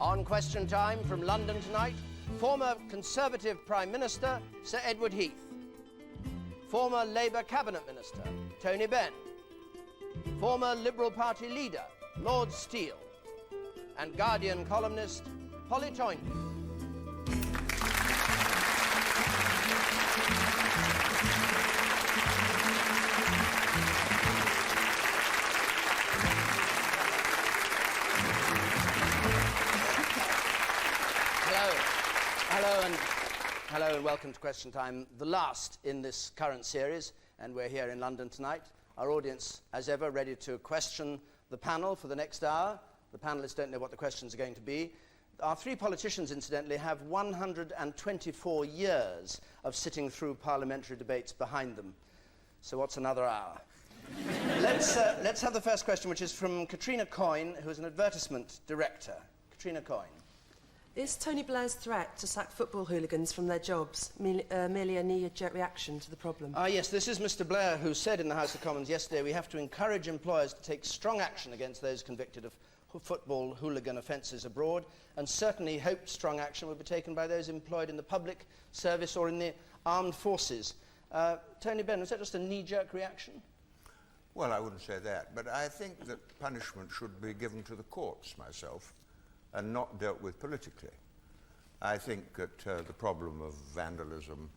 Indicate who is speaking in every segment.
Speaker 1: On Question Time from London tonight, former Conservative Prime Minister Sir Edward Heath, former Labour Cabinet Minister Tony Benn, former Liberal Party leader Lord Steele, and Guardian columnist Polly Toynbee. Hello and welcome to Question Time, the last in this current series, and we're here in London tonight. Our audience, as ever, ready to question the panel for the next hour. The panellists don't know what the questions are going to be. Our three politicians, incidentally, have 124 years of sitting through parliamentary debates behind them. So what's another hour? Let's have the first question, which is from Katrina Coyne, who is an advertisement director. Katrina Coyne.
Speaker 2: Is Tony Blair's threat to sack football hooligans from their jobs merely a knee-jerk reaction to the problem?
Speaker 1: Yes, this is Mr. Blair who said in the House of Commons yesterday we have to encourage employers to take strong action against those convicted of football hooligan offences abroad, and certainly hoped strong action would be taken by those employed in the public service or in the armed forces. Tony Benn, was that just a knee-jerk reaction?
Speaker 3: Well, I wouldn't say that, but I think that punishment should be given to the courts, myself, and not dealt with politically. I think that the problem of vandalism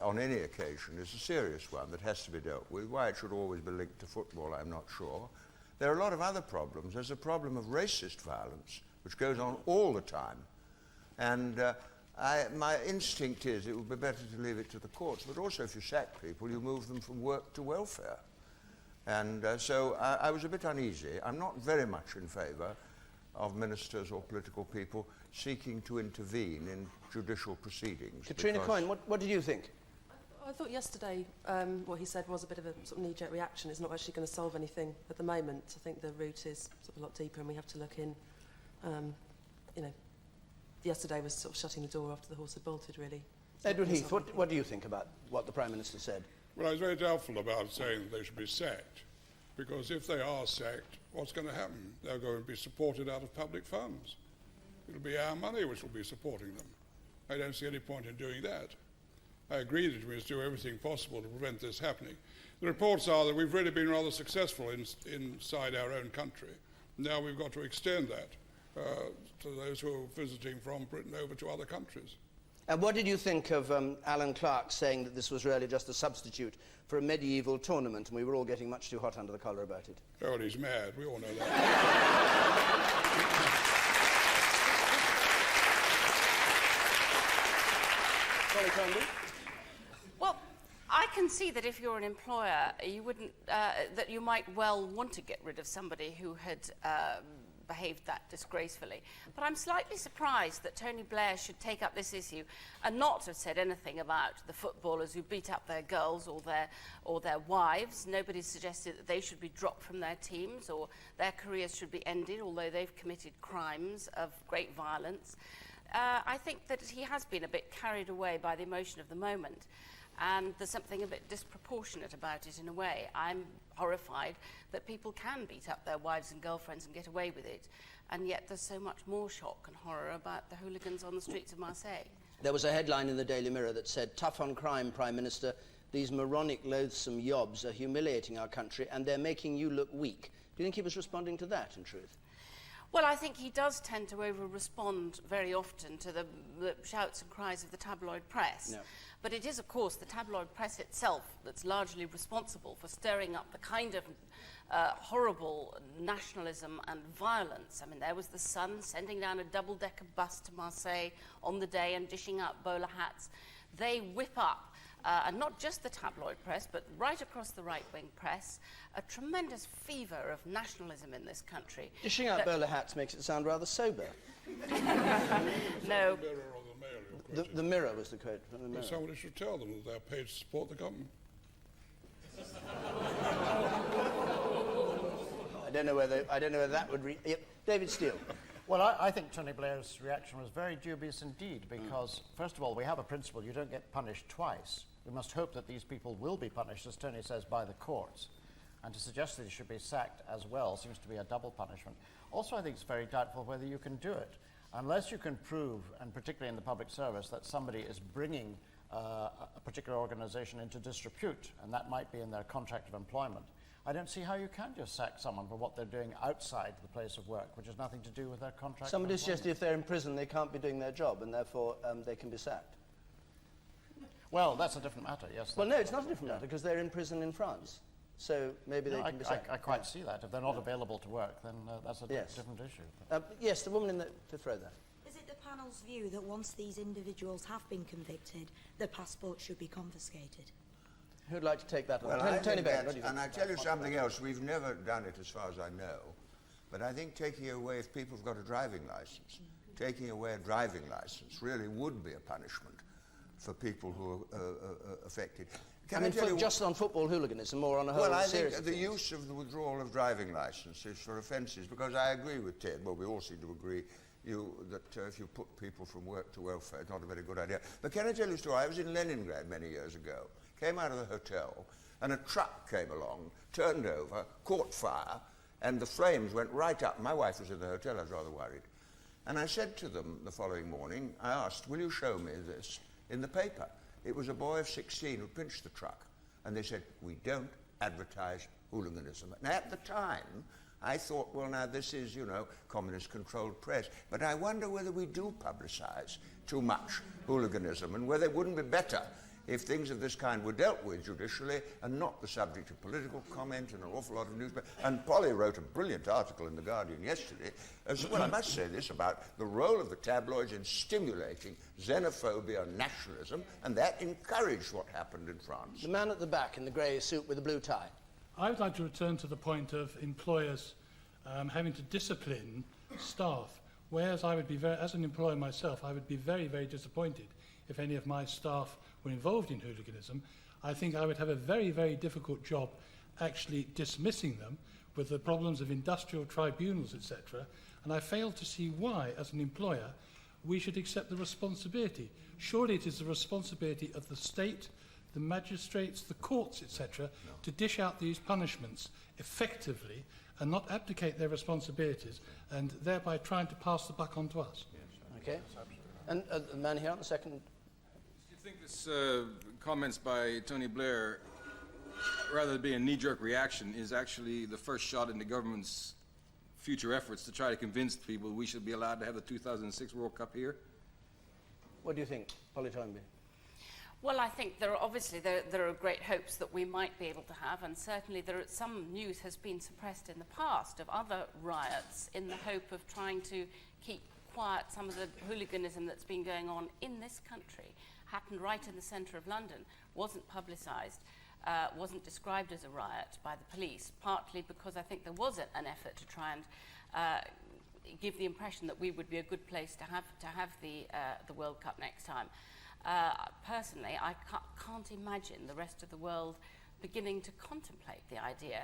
Speaker 3: on any occasion is a serious one that has to be dealt with. Why it should always be linked to football, I'm not sure. There are a lot of other problems. There's a problem of racist violence, which goes on all the time. And my instinct is it would be better to leave it to the courts, but also if you sack people, you move them from work to welfare. And so I was a bit uneasy. I'm not very much in favour of ministers or political people seeking to intervene in judicial proceedings.
Speaker 1: Katrina Coyne, what did you think?
Speaker 2: I thought yesterday what he said was a bit of a sort of knee-jerk reaction. It's not actually going to solve anything at the moment. I think the root is sort of a lot deeper, and we have to look in. Yesterday was sort of shutting the door after the horse had bolted, really.
Speaker 1: Edward Heath, what do you think about what the Prime Minister said?
Speaker 4: Well, I was very doubtful about saying that they should be sacked, because if they are sacked, what's going to happen? They're going to be supported out of public funds. It'll be our money which will be supporting them. I don't see any point in doing that. I agree that we must do everything possible to prevent this happening. The reports are that we've really been rather successful inside our own country. Now we've got to extend that to those who are visiting from Britain over to other countries.
Speaker 1: And what did you think of Alan Clark saying that this was really just a substitute for a medieval tournament and we were all getting much too hot under the collar about it?
Speaker 4: Oh, well, he's mad. We all know that.
Speaker 5: Well, I can see that if you're an employer, you wouldn't, that you might well want to get rid of somebody who had behaved that disgracefully. But I'm slightly surprised that Tony Blair should take up this issue and not have said anything about the footballers who beat up their girls or their wives. Nobody's suggested that they should be dropped from their teams or their careers should be ended, although they've committed crimes of great violence. I think that he has been a bit carried away by the emotion of the moment, and there's something a bit disproportionate about it in a way. I'm horrified that people can beat up their wives and girlfriends and get away with it, and yet there's so much more shock and horror about the hooligans on the streets of Marseille.
Speaker 1: There was a headline in the Daily Mirror that said, "Tough on crime, Prime Minister, these moronic, loathsome yobs are humiliating our country and they're making you look weak." Do you think he was responding to that, in truth?
Speaker 5: Well, I think he does tend to over-respond very often to the shouts and cries of the tabloid press.
Speaker 1: No.
Speaker 5: But it is, of course, the tabloid press itself that's largely responsible for stirring up the kind of horrible nationalism and violence. I mean, there was the Sun sending down a double-decker bus to Marseille on the day and dishing out bowler hats. They whip up, and not just the tabloid press, but right across the right-wing press, a tremendous fever of nationalism in this country.
Speaker 1: Dishing out bowler hats makes it sound rather sober.
Speaker 5: No.
Speaker 1: The Mirror was the quote from the Mirror.
Speaker 4: Well, somebody should tell them that they're paid to support the government.
Speaker 1: I don't know whether that would David Steele.
Speaker 6: Well, I think Tony Blair's reaction was very dubious indeed, because, first of all, we have a principle: you don't get punished twice. We must hope that these people will be punished, as Tony says, by the courts. And to suggest that he should be sacked as well seems to be a double punishment. Also, I think it's very doubtful whether you can do it. Unless you can prove, and particularly in the public service, that somebody is bringing a particular organisation into disrepute, and that might be in their contract of employment, I don't see how you can just sack someone for what they're doing outside the place of work, which has nothing to do with their contract.
Speaker 1: Somebody suggested if they're in prison, they can't be doing their job, and therefore they can be sacked.
Speaker 6: Well, that's a different matter, yes.
Speaker 1: Well, no, it's not a different matter, because they're in prison in France. So maybe they can be sacked.
Speaker 6: I quite see that. If they're not available to work, then that's a different issue.
Speaker 1: Yes, the woman in the fifth row there.
Speaker 7: Is it the panel's view that once these individuals have been convicted, their passports should be confiscated?
Speaker 1: Who'd like to take that on?
Speaker 3: Well,
Speaker 1: Tony Benn, what do you think?
Speaker 3: and I tell you something else, we've never done it as far as I know, but I think taking away, if people have got a driving licence, taking away a driving licence really would be a punishment for people who are affected. Can I tell you
Speaker 1: just on football hooliganism, more on a whole
Speaker 3: I
Speaker 1: series
Speaker 3: think
Speaker 1: of
Speaker 3: the use of the withdrawal of driving licences for offences, because I agree with Ted, well, we all seem to agree that if you put people from work to welfare, it's not a very good idea. But can I tell you a story? I was in Leningrad many years ago, came out of the hotel, and a truck came along, turned over, caught fire, and the flames went right up. My wife was in the hotel, I was rather worried. And I said to them the following morning, I asked, will you show me this in the paper? It was a boy of 16 who pinched the truck. And they said, we don't advertise hooliganism. And at the time, I thought, well, now this is, communist-controlled press. But I wonder whether we do publicise too much hooliganism and whether it wouldn't be better if things of this kind were dealt with judicially and not the subject of political comment and an awful lot of newspaper. And Polly wrote a brilliant article in The Guardian yesterday, as well, I must say this, about the role of the tabloids in stimulating xenophobia and nationalism, and that encouraged what happened in France.
Speaker 1: The man at the back in the grey suit with the blue tie.
Speaker 8: I would like to return to the point of employers having to discipline staff, whereas I would be as an employer myself, I would be very, very disappointed if any of my staff were involved in hooliganism. I think I would have a very, very difficult job actually dismissing them with the problems of industrial tribunals, etc. And I fail to see why, as an employer, we should accept the responsibility. Surely it is the responsibility of the state, the magistrates, the courts, etc., to dish out these punishments effectively and not abdicate their responsibilities and thereby trying to pass the buck on to us.
Speaker 1: Okay. And the man here on the second.
Speaker 9: Do you think this comments by Tony Blair, rather than being a knee-jerk reaction, is actually the first shot in the government's future efforts to try to convince people we should be allowed to have the 2006 World Cup here?
Speaker 1: What do you think, Polly Toynbee?
Speaker 5: Well, I think there are great hopes that we might be able to have, and certainly some news has been suppressed in the past of other riots in the hope of trying to keep quiet some of the hooliganism that's been going on in this country. Happened right in the centre of London, wasn't publicised, wasn't described as a riot by the police, partly because I think there was an effort to try and give the impression that we would be a good place to have the World Cup next time. Personally, I can't imagine the rest of the world beginning to contemplate the idea.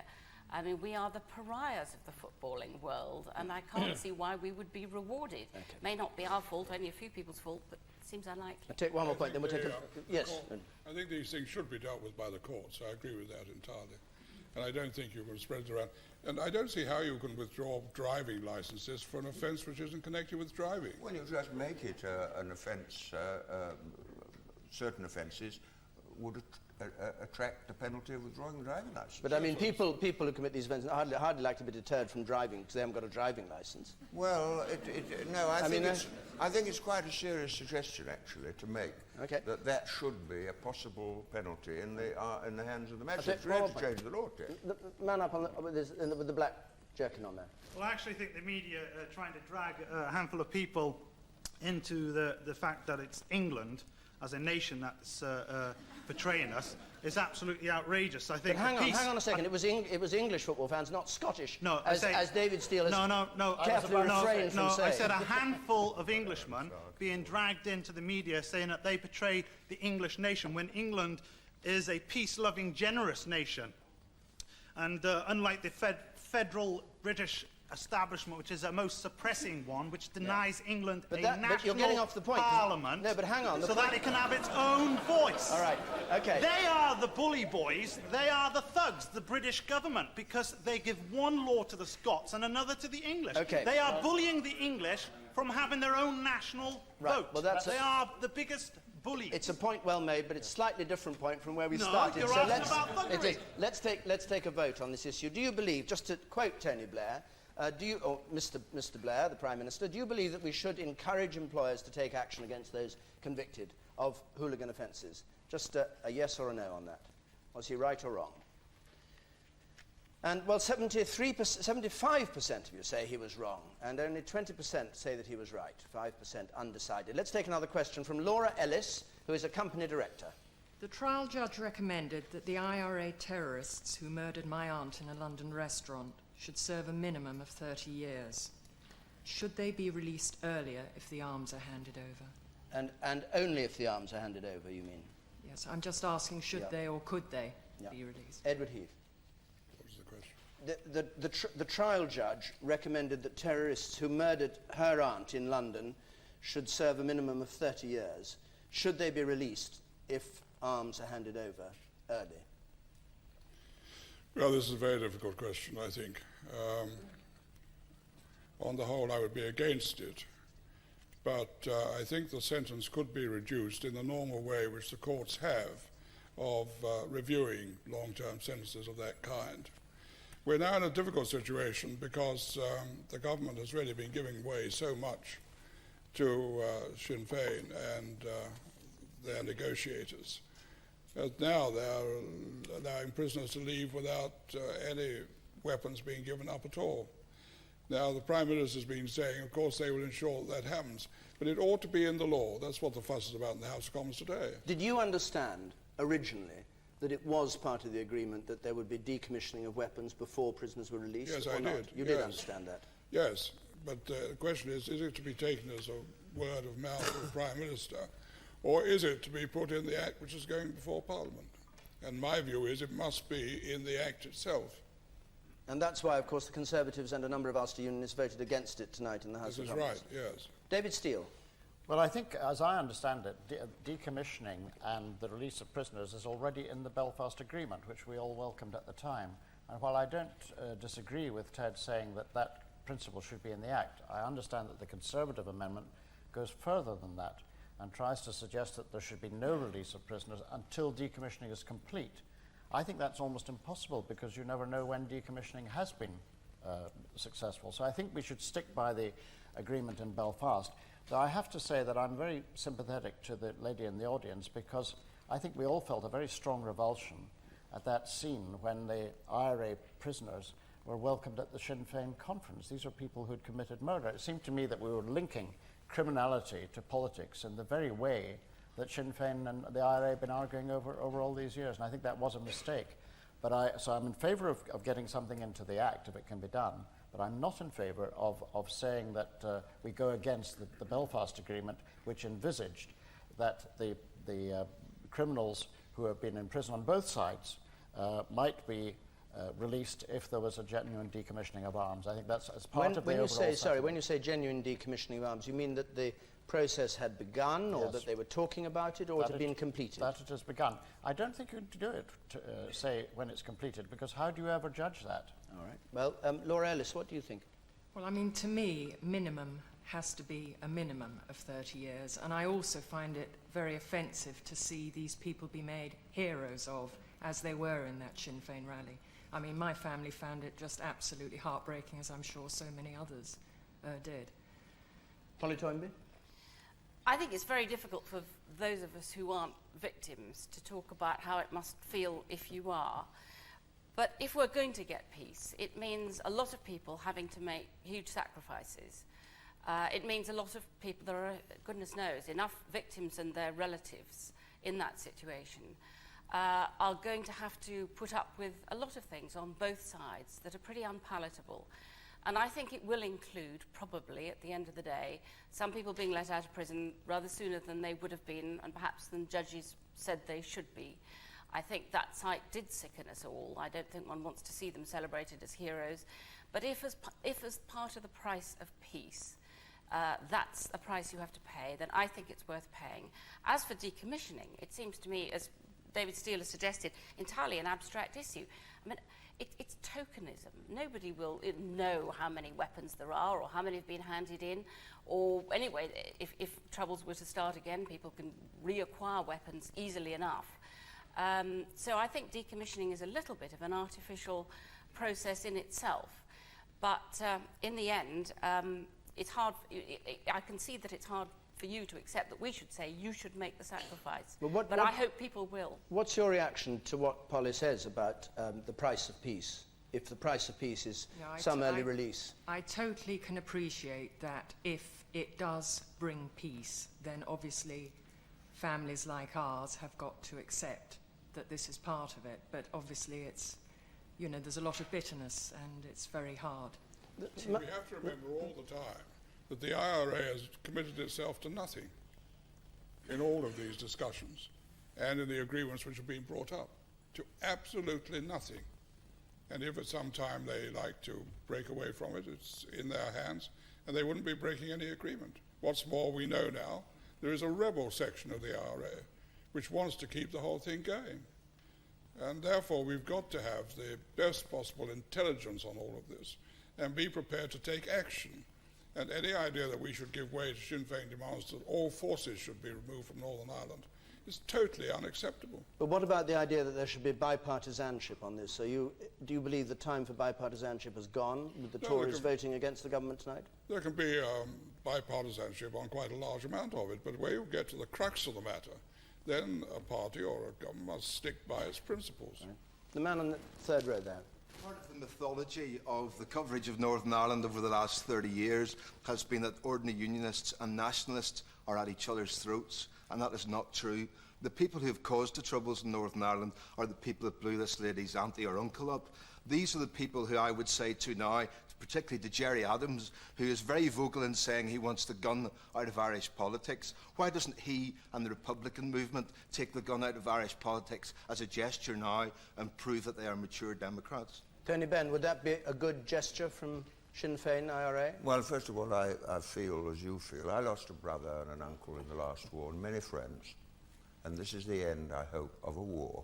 Speaker 5: I mean, we are the pariahs of the footballing world, and I can't see why we would be rewarded.
Speaker 1: Okay.
Speaker 5: May not be our fault, only a few people's fault, but seems unlikely.
Speaker 1: I'll take one more point, then we'll take yes.
Speaker 4: I think these things should be dealt with by the courts. I agree with that entirely. And I don't think you can spread it around. And I don't see how you can withdraw driving licences for an offence which isn't connected with driving.
Speaker 3: Well, you just make it an offence. Certain offences would attract the penalty of withdrawing the driving licence.
Speaker 1: But I mean, people who commit these offences hardly like to be deterred from driving because they haven't got a driving licence.
Speaker 3: Well, I think it's quite a serious suggestion, actually, to make that should be a possible penalty in the hands of the magistrates. We're to change the law, Ted.
Speaker 1: The man up with the black jerkin on there.
Speaker 10: Well, I actually think the media are trying to drag a handful of people into the fact that it's England as a nation that's portraying us is absolutely outrageous. I think.
Speaker 1: But hang on a second. It was English football fans, not Scottish.
Speaker 10: No,
Speaker 1: as David Steele has carefully refrained from saying.
Speaker 10: I said a handful of Englishmen being dragged into the media saying that they portray the English nation when England is a peace-loving, generous nation, and unlike the federal British establishment, which is a most suppressing one, which denies England a
Speaker 1: but
Speaker 10: national
Speaker 1: you're getting off the point, 'cause-
Speaker 10: parliament.
Speaker 1: No, but hang on.
Speaker 10: So that it can have its own voice.
Speaker 1: All right, okay.
Speaker 10: They are the bully boys. They are the thugs, the British government, because they give one law to the Scots and another to the English.
Speaker 1: Okay.
Speaker 10: They are bullying the English from having their own national vote.
Speaker 1: Well, that's
Speaker 10: they are the biggest bullies.
Speaker 1: It's a point well made, but it's a slightly different point from where we
Speaker 10: No,
Speaker 1: started.
Speaker 10: you're
Speaker 1: So
Speaker 10: asking
Speaker 1: let's,
Speaker 10: about thuggery.
Speaker 1: it is. Let's take a vote on this issue. Do you believe, just to quote Tony Blair, or Mr. Blair, the Prime Minister, do you believe that we should encourage employers to take action against those convicted of hooligan offences? Just a yes or a no on that. Was he right or wrong? And, well, 75% of you say he was wrong, and only 20% say that he was right, 5% undecided. Let's take another question from Laura Ellis, who is a company director.
Speaker 11: The trial judge recommended that the IRA terrorists who murdered my aunt in a London restaurant should serve a minimum of 30 years. Should they be released earlier if the arms are handed over?
Speaker 1: And only if the arms are handed over, you mean?
Speaker 11: Yes, I'm just asking, should they or could they be released?
Speaker 1: Edward Heath.
Speaker 4: What was the question?
Speaker 1: The trial judge recommended that terrorists who murdered her aunt in London should serve a minimum of 30 years. Should they be released if arms are handed over early?
Speaker 4: Well, this is a very difficult question, I think. On the whole, I would be against it. But I think the sentence could be reduced in the normal way which the courts have of reviewing long-term sentences of that kind. We're now in a difficult situation because the government has really been giving way so much to Sinn Féin and their negotiators. Now they're allowing prisoners to leave without any weapons being given up at all. Now, the Prime Minister's been saying, of course, they will ensure that happens. But it ought to be in the law. That's what the fuss is about in the House of Commons today.
Speaker 1: Did you understand, originally, that it was part of the agreement that there would be decommissioning of weapons before prisoners were released?
Speaker 4: Yes,
Speaker 1: or
Speaker 4: I
Speaker 1: not?
Speaker 4: did.
Speaker 1: You did understand that?
Speaker 4: Yes, but the question is it to be taken as a word of mouth of the Prime Minister, or is it to be put in the Act which is going before Parliament? And my view is it must be in the Act itself.
Speaker 1: And that's why, of course, the Conservatives and a number of Ulster Unionists voted against it tonight in the House of Commons.
Speaker 4: This is right, yes.
Speaker 1: David Steele.
Speaker 6: Well, I think, as I understand it, decommissioning and the release of prisoners is already in the Belfast Agreement, which we all welcomed at the time. And while I don't disagree with Ted saying that that principle should be in the Act, I understand that the Conservative amendment goes further than that and tries to suggest that there should be no release of prisoners until decommissioning is complete. I think that's almost impossible because you never know when decommissioning has been successful. So I think we should stick by the agreement in Belfast. Though I have to say that I'm very sympathetic to the lady in the audience because I think we all felt a very strong revulsion at that scene when the IRA prisoners were welcomed at the Sinn Féin conference. These are people who'd committed murder. It seemed to me that we were linking criminality to politics in the very way that Sinn Féin and the IRA have been arguing over all these years, and I think that was a mistake. So I'm in favour of getting something into the Act if it can be done, but I'm not in favour of saying that we go against the Belfast Agreement, which envisaged that the criminals who have been in prison on both sides might be released if there was a genuine decommissioning of arms. I think that's as part of the overall settlement.
Speaker 1: When you say genuine decommissioning of arms, you mean that the process had begun, or that they were talking about it, or it had been completed?
Speaker 6: That it has begun. I don't think you can do it to say when it's completed, because how do you ever judge that?
Speaker 1: All right. Well, Laura Ellis, what do you think?
Speaker 11: Well, I mean, to me, minimum has to be a minimum of 30 years, and I also find it very offensive to see these people be made heroes of, as they were in that Sinn Féin rally. I mean, my family found it just absolutely heartbreaking, as I'm sure so many others did.
Speaker 1: Polly Toynbee?
Speaker 5: I think it's very difficult for those of us who aren't victims to talk about how it must feel if you are. But if we're going to get peace, it means a lot of people having to make huge sacrifices. It means a lot of people, there are, goodness knows, enough victims and their relatives in that situation are going to have to put up with a lot of things on both sides that are pretty unpalatable. And I think it will include, probably, at the end of the day, some people being let out of prison rather sooner than they would have been, and perhaps than judges said they should be. I think that sight did sicken us all. I don't think one wants to see them celebrated as heroes. But if as part of the price of peace, that's a price you have to pay, then I think it's worth paying. As for decommissioning, it seems to me, as David Steele has suggested, entirely an abstract issue. I mean, it's tokenism. Nobody will know how many weapons there are or how many have been handed in. Or anyway, if troubles were to start again, people can reacquire weapons easily enough. So I think decommissioning is a little bit of an artificial process in itself. But in the end, it's hard. I can see that it's hard for you to accept that we should say you should make the sacrifice. But I hope people will.
Speaker 1: What's your reaction to what Polly says about the price of peace? If the price of peace is some early release.
Speaker 11: I totally can appreciate that if it does bring peace, then obviously families like ours have got to accept that this is part of it. But obviously it's, you know, there's a lot of bitterness and it's very hard.
Speaker 4: We have to remember all the time that the IRA has committed itself to nothing in all of these discussions and in the agreements which have been brought up, to absolutely nothing. And if at some time they like to break away from it, it's in their hands, and they wouldn't be breaking any agreement. What's more, we know now there is a rebel section of the IRA which wants to keep the whole thing going. And therefore we've got to have the best possible intelligence on all of this and be prepared to take action. And any idea that we should give way to Sinn Féin demands that all forces should be removed from Northern Ireland is totally unacceptable.
Speaker 1: But what about the idea that there should be bipartisanship on this? So do you believe the time for bipartisanship has gone with the Tories voting against the government tonight?
Speaker 4: There can be bipartisanship on quite a large amount of it, but where you get to the crux of the matter, then a party or a government must stick by its principles.
Speaker 1: Right. The man on the third row there.
Speaker 12: Part of the mythology of the coverage of Northern Ireland over the last 30 years has been that ordinary unionists and nationalists are at each other's throats, and that is not true. The people who have caused the troubles in Northern Ireland are the people that blew this lady's auntie or uncle up. These are the people who I would say to now, particularly to Gerry Adams, who is very vocal in saying he wants the gun out of Irish politics. Why doesn't he and the Republican movement take the gun out of Irish politics as a gesture now and prove that they are mature Democrats?
Speaker 1: Tony Benn, would that be a good gesture from Sinn Féin IRA?
Speaker 3: Well, first of all, I feel as you feel. I lost a brother and an uncle in the last war and many friends. And this is the end, I hope, of a war.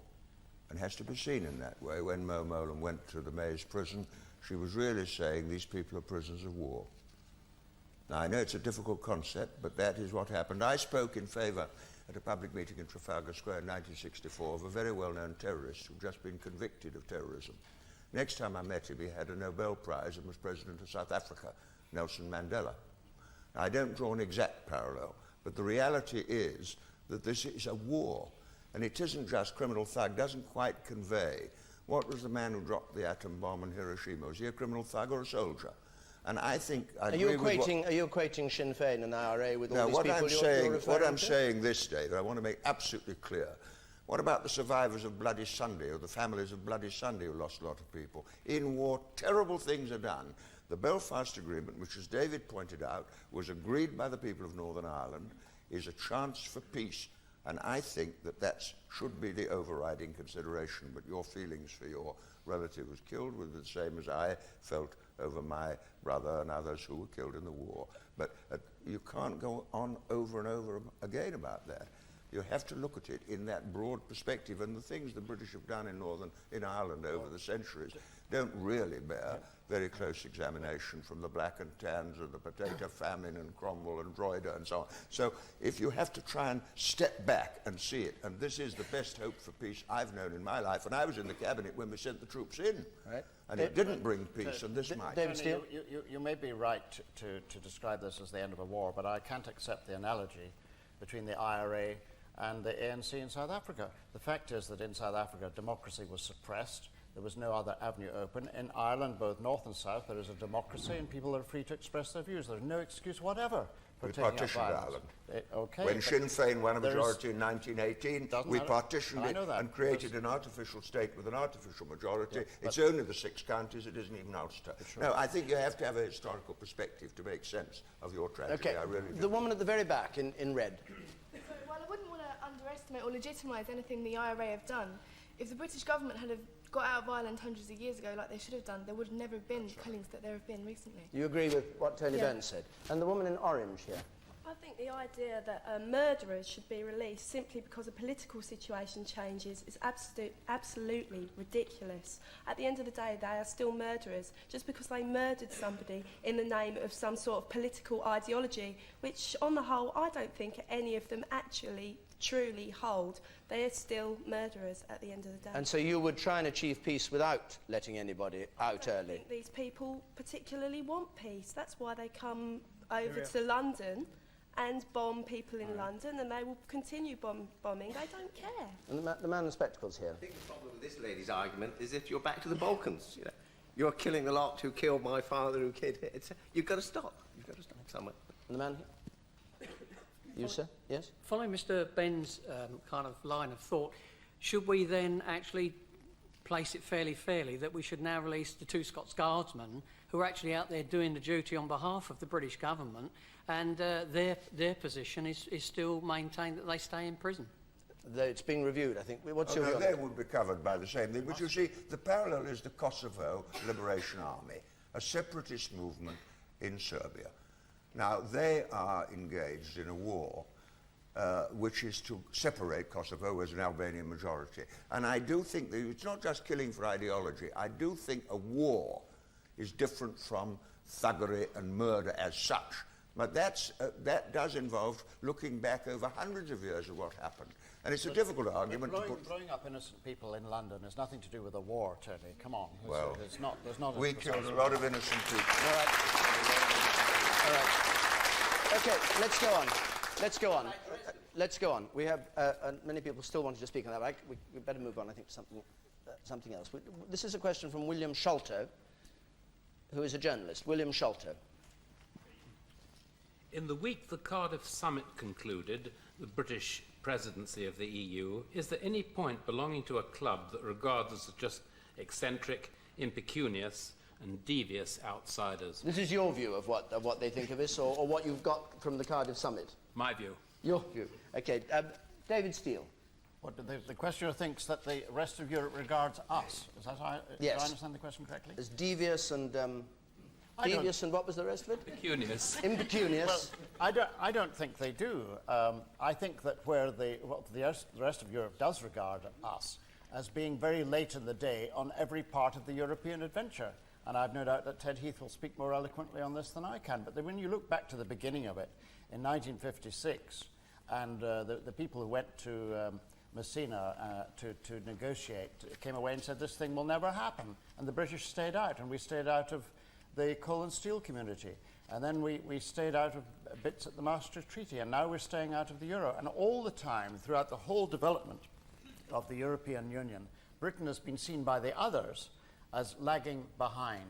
Speaker 3: And has to be seen in that way. When Mo Molan went to the Maze prison, she was really saying these people are prisoners of war. Now, I know it's a difficult concept, but that is what happened. I spoke in favour at a public meeting in Trafalgar Square in 1964 of a very well-known terrorist who'd just been convicted of terrorism. Next time I met him, he had a Nobel Prize and was president of South Africa, Nelson Mandela. Now, I don't draw an exact parallel, but the reality is that this is a war. And it isn't just criminal thug, doesn't quite convey what was the man who dropped the atom bomb in Hiroshima. Was he a criminal thug or a soldier? And I think I agree with
Speaker 1: Are you equating Sinn Féin and IRA with all these people you're referring to?
Speaker 3: What I'm saying this day, that I want to make absolutely clear, what about the survivors of Bloody Sunday, or the families of Bloody Sunday who lost a lot of people? In war, terrible things are done. The Belfast Agreement, which, as David pointed out, was agreed by the people of Northern Ireland, is a chance for peace. And I think that that should be the overriding consideration. But your feelings for your relative who was killed were the same as I felt over my brother and others who were killed in the war. But you can't go on over and over again about that. You have to look at it in that broad perspective. And the things the British have done in Ireland over the centuries don't really bear very close examination, from the Black and Tans and the potato famine and Cromwell and Droider and so on. So if you have to try and step back and see it, and this is the best hope for peace I've known in my life, and I was in the cabinet when we sent the troops in, right? And it didn't bring peace, and this might.
Speaker 6: David Steele? You may be right to describe this as the end of a war, but I can't accept the analogy between the IRA and the ANC in South Africa. The fact is that in South Africa, democracy was suppressed. There was no other avenue open. In Ireland, both north and south, there is a democracy and people are free to express their views. There's no excuse whatever for taking up violence.
Speaker 3: Ireland. When Sinn Féin won a majority in 1918, we partitioned it and created an artificial state with an artificial majority. Yeah, it's only the 6 counties, it isn't even Ulster. No, I think you have to have a historical perspective to make sense of your tragedy.
Speaker 1: Okay,
Speaker 3: I really do.
Speaker 1: The woman at the very back in red.
Speaker 13: Well, I wouldn't want to underestimate or legitimise anything the IRA have done. If the British government had got out of Ireland hundreds of years ago like they should have done, there would have never been killings that there have been recently.
Speaker 1: You agree with what Tony Benn said? And the woman in orange here.
Speaker 14: I think the idea that murderers should be released simply because a political situation changes is absolutely ridiculous. At the end of the day, they are still murderers. Just because they murdered somebody in the name of some sort of political ideology, which on the whole I don't think any of them actually truly hold, they are still murderers at the end of the day.
Speaker 1: And so you would try and achieve peace without letting anybody out early?
Speaker 14: I think these people particularly want peace. That's why they come over to London and bomb people in London, and they will continue bombing. They don't care.
Speaker 1: And the man in spectacles here.
Speaker 15: I think the problem with this lady's argument is if you're back to the Balkans, you know. You're killing the lot who killed my father, who killed it. You've got to stop. You've got to stop somewhere.
Speaker 1: And the man here? You, sir? Yes?
Speaker 16: Following Mr. Benn's kind of line of thought, should we then actually place it fairly that we should now release the 2 Scots Guardsmen who are actually out there doing the duty on behalf of the British government, and their position is still maintained that they stay in prison?
Speaker 1: It's being reviewed, I think. What's your
Speaker 3: no,
Speaker 1: view?
Speaker 3: they would be covered by the same thing. But you see, the parallel is the Kosovo Liberation Army, a separatist movement in Serbia. Now, they are engaged in a war which is to separate Kosovo as an Albanian majority. And I do think that it's not just killing for ideology. I do think a war is different from thuggery and murder as such. But that does involve looking back over hundreds of years of what happened. And it's a difficult argument to put...
Speaker 6: Blowing up innocent people in London has nothing to do with a war, Tony. Come on.
Speaker 3: Well,
Speaker 6: there's not
Speaker 3: we killed a lot of innocent people.
Speaker 1: All right. All right. OK, let's go on. Let's go on. Let's go on. We have many people still wanting to speak on that. We better move on, I think, to something else. This is a question from William Sholto, who is a journalist. William Sholto.
Speaker 17: In the week the Cardiff summit concluded, the British presidency of the EU, is there any point belonging to a club that regards us as just eccentric, impecunious and devious outsiders?
Speaker 1: This is your view of what they think of us, or what you've got from the Cardiff summit?
Speaker 17: My view.
Speaker 1: Your view. OK. David Steele.
Speaker 6: What, the questioner thinks that the rest of Europe regards us. Is that how
Speaker 1: Yes.
Speaker 6: do I understand the question correctly?
Speaker 1: As devious and... devious and what was the rest of it?
Speaker 17: Impecunious.
Speaker 1: Impecunious.
Speaker 6: Well, I don't think they do. I think that where the rest of Europe does regard us as being very late in the day on every part of the European adventure. And I've no doubt that Ted Heath will speak more eloquently on this than I can. But when you look back to the beginning of it, in 1956, and the people who went to Messina to negotiate came away and said, this thing will never happen. And the British stayed out, and we stayed out of the coal and steel community. And then we stayed out of bits at the Maastricht Treaty, and now we're staying out of the euro. And all the time, throughout the whole development of the European Union, Britain has been seen by the others as lagging behind.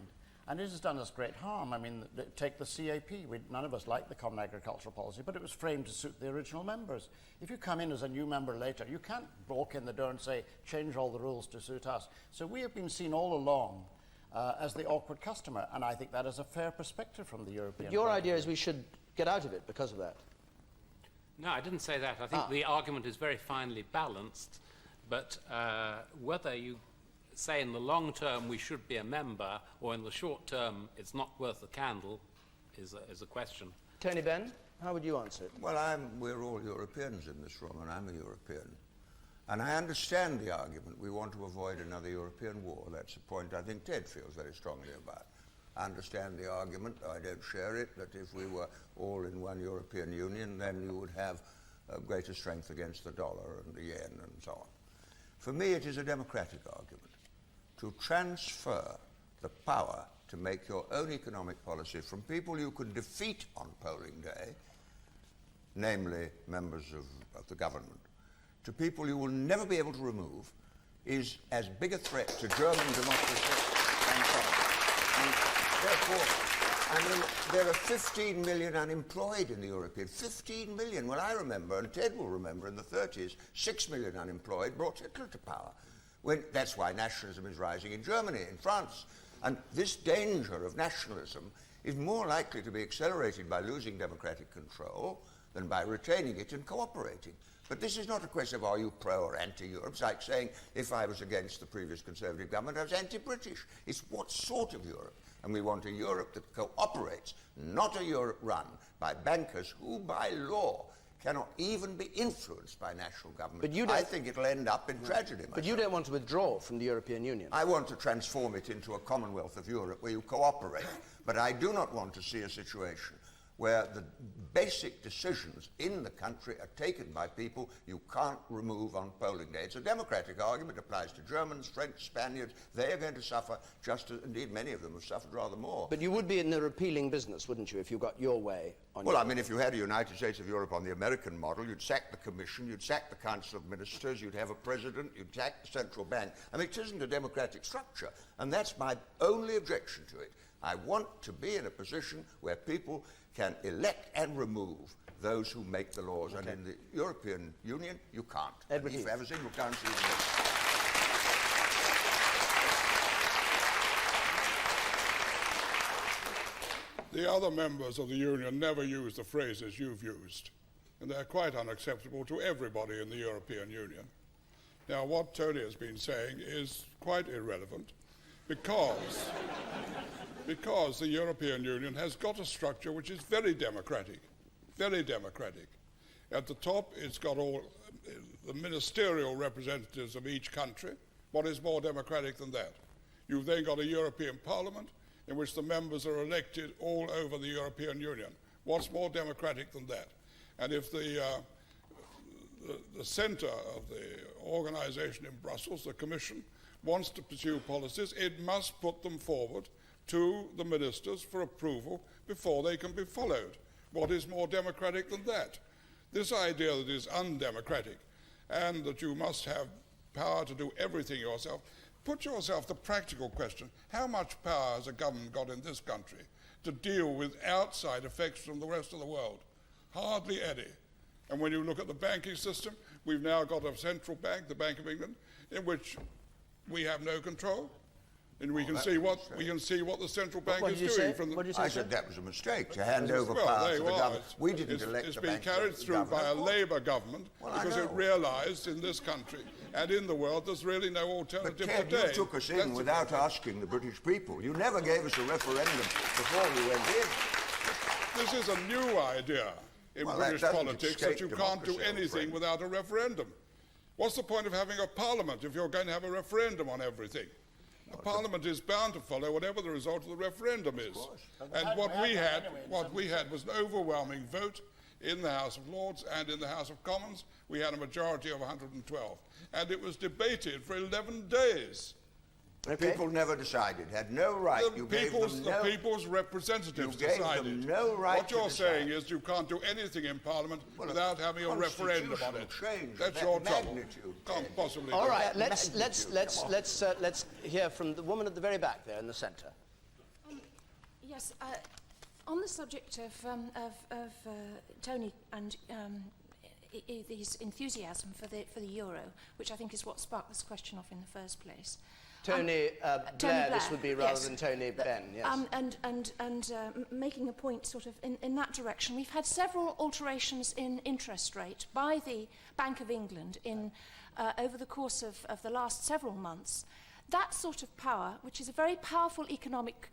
Speaker 6: And it has done us great harm. I mean, take the CAP. None of us liked the Common Agricultural Policy, but it was framed to suit the original members. If you come in as a new member later, you can't walk in the door and say, change all the rules to suit us. So we have been seen all along as the awkward customer, and I think that is a fair perspective from the European.
Speaker 1: But your idea is we should get out of it because of that?
Speaker 17: No, I didn't say that. I think the argument is very finely balanced, but whether you say in the long term we should be a member, or in the short term it's not worth a candle, is a question.
Speaker 1: Tony Benn, how would you answer it?
Speaker 3: Well, we're all Europeans in this room, and I'm a European. And I understand the argument. We want to avoid another European war. That's a point I think Ted feels very strongly about. I understand the argument, though I don't share it, that if we were all in one European Union, then you would have greater strength against the dollar and the yen and so on. For me, it is a democratic argument to transfer the power to make your own economic policy from people you can defeat on polling day, namely members of the government, to people you will never be able to remove, is as big a threat to German democracy than France. And therefore, I mean, there are 15 million unemployed in the European. 15 million. Well, I remember, and Ted will remember, in the 30s, 6 million unemployed brought Hitler to power. That's why nationalism is rising in Germany, in France. And this danger of nationalism is more likely to be accelerated by losing democratic control than by retaining it and cooperating. But this is not a question of are you pro or anti-Europe. It's like saying if I was against the previous Conservative government, I was anti-British. It's what sort of Europe? And we want a Europe that cooperates, not a Europe run by bankers who, by law, cannot even be influenced by national government.
Speaker 1: But you
Speaker 3: I think it'll end up in tragedy.
Speaker 1: But you don't want to withdraw from the European Union.
Speaker 3: I want to transform it into a Commonwealth of Europe where you cooperate. But I do not want to see a situation where the basic decisions in the country are taken by people you can't remove on polling day. It's a democratic argument, applies to Germans, French, Spaniards. They are going to suffer just as, indeed, many of them have suffered rather more.
Speaker 1: But you would be in the repealing business, wouldn't you, if you got your way on
Speaker 3: Well, I mean, if you had a United States of Europe on the American model, you'd sack the Commission, you'd sack the Council of Ministers, you'd have a president, you'd sack the central bank. I mean, it isn't a democratic structure, and that's my only objection to it. I want to be in a position where people can elect and remove those who make the laws. Okay. And in the European Union, you can't.
Speaker 1: Edward
Speaker 3: If
Speaker 1: Heath.
Speaker 3: you have a single currency,
Speaker 4: The other members of the Union never use the phrases you've used, and they're quite unacceptable to everybody in the European Union. Now, what Tony has been saying is quite irrelevant because the European Union has got a structure which is very democratic, very democratic. At the top, it's got all the ministerial representatives of each country. What is more democratic than that? You've then got a European Parliament in which the members are elected all over the European Union. What's more democratic than that? And if the centre of the organisation in Brussels, the Commission, wants to pursue policies, it must put them forward to the ministers for approval before they can be followed. What is more democratic than that? This idea that is undemocratic and that you must have power to do everything yourself, put yourself the practical question, how much power has a government got in this country to deal with outside effects from the rest of the world? Hardly any. And when you look at the banking system, we've now got a central bank, the Bank of England, in which we have no control. And we can see what the central bank is doing from the...
Speaker 3: I said that was a mistake, to hand over power to the government. We didn't elect the bank.
Speaker 4: It's been carried through by a Labour government because it realised in this country and in the world there's really no alternative
Speaker 3: But Ted,
Speaker 4: today.
Speaker 3: you took us in without asking the British people. You never gave us a referendum before we went in.
Speaker 4: This is a new idea in British politics that you can't do anything without a referendum. What's the point of having a parliament if you're going to have a referendum on everything? A parliament is bound to follow whatever the result of the referendum is. And what we had was an overwhelming vote in the House of Lords and in the House of Commons. We had a majority of 112. And it was debated for 11 days.
Speaker 3: Okay. People never decided, had no right.
Speaker 4: The people's representatives decided.
Speaker 3: Them no right.
Speaker 4: What you're saying is you can't do anything in Parliament without having a referendum on it. That's your trouble. Can't possibly.
Speaker 1: All right, let's hear from the woman at the very back there in the centre.
Speaker 18: Yes, on the subject of Tony and his enthusiasm for the euro, which I think is what sparked this question off in the first place.
Speaker 1: Tony Blair, this would be rather than Tony Benn, yes.
Speaker 18: And making a point sort of in that direction, we've had several alterations in interest rate by the Bank of England over the course of the last several months. That sort of power, which is a very powerful economic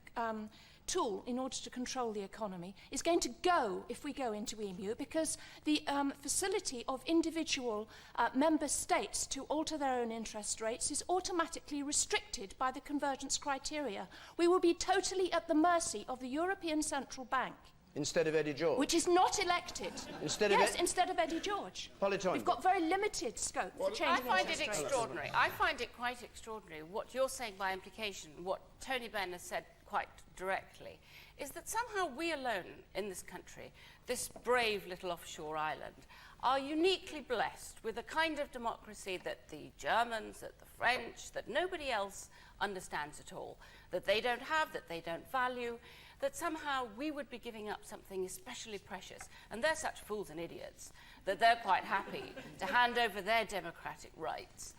Speaker 18: tool in order to control the economy, is going to go if we go into EMU, because the facility of individual member states to alter their own interest rates is automatically restricted by the convergence criteria. We will be totally at the mercy of the European Central Bank.
Speaker 1: Instead of Eddie George?
Speaker 18: Which is not elected.
Speaker 1: Instead
Speaker 18: of Eddie George.
Speaker 1: Toynbee.
Speaker 18: We've got very limited scope for changing
Speaker 5: I find it
Speaker 18: interest rates.
Speaker 5: extraordinary. I find it quite extraordinary what you're saying by implication, what Tony Benn has said quite directly, is that somehow we alone in this country, this brave little offshore island, are uniquely blessed with a kind of democracy that the Germans, that the French, that nobody else understands at all, that they don't have, that they don't value, that somehow we would be giving up something especially precious. And they're such fools and idiots that they're quite happy to hand over their democratic rights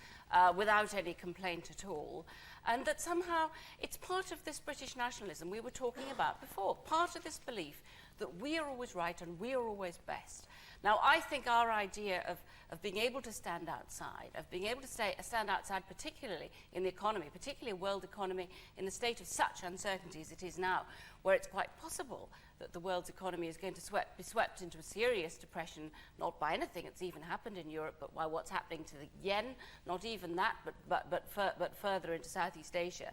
Speaker 5: without any complaint at all. And that somehow it's part of this British nationalism we were talking about before, part of this belief that we are always right and we are always best. Now, I think our idea of being able to stand outside, of being able to stand outside particularly in the economy, particularly a world economy in the state of such uncertainty as it is now, where it's quite possible that the world's economy is going to be swept into a serious depression, not by anything that's even happened in Europe, but by what's happening to the yen, not even that, but further into Southeast Asia.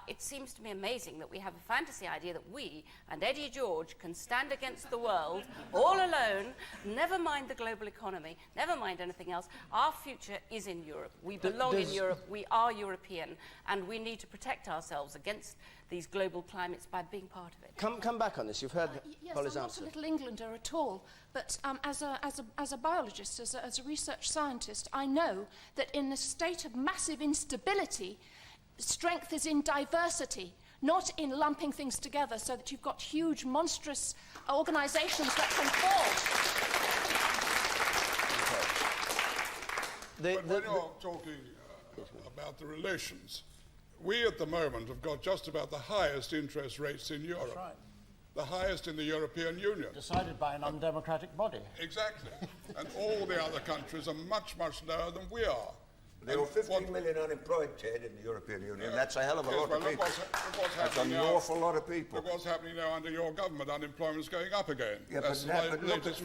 Speaker 5: It seems to me amazing that we have a fantasy idea that we and Eddie George can stand against the world all alone, never mind the global economy, never mind anything else. Our future is in Europe. We belong in Europe. We are European, and we need to protect ourselves against these global climates by being part of it.
Speaker 1: Come back on this. You've heard
Speaker 18: Yes,
Speaker 1: Polly's
Speaker 18: I'm
Speaker 1: answer.
Speaker 18: not a Little Englander at all, but as a biologist, as a research scientist, I know that in a state of massive instability, strength is in diversity, not in lumping things together so that you've got huge, monstrous organisations that can fall.
Speaker 4: But when you're talking about the relations, we at the moment have got just about the highest interest rates in Europe.
Speaker 6: That's right.
Speaker 4: The highest in the European Union.
Speaker 6: Decided by an undemocratic body.
Speaker 4: Exactly. And all the other countries are much, much lower than we are.
Speaker 3: There were 15 million unemployed, Ted, in the European Union. That's a hell of a lot of people. That's an awful lot of people.
Speaker 4: Look what's happening now under your government. Unemployment is going up again.
Speaker 3: Yeah, but look at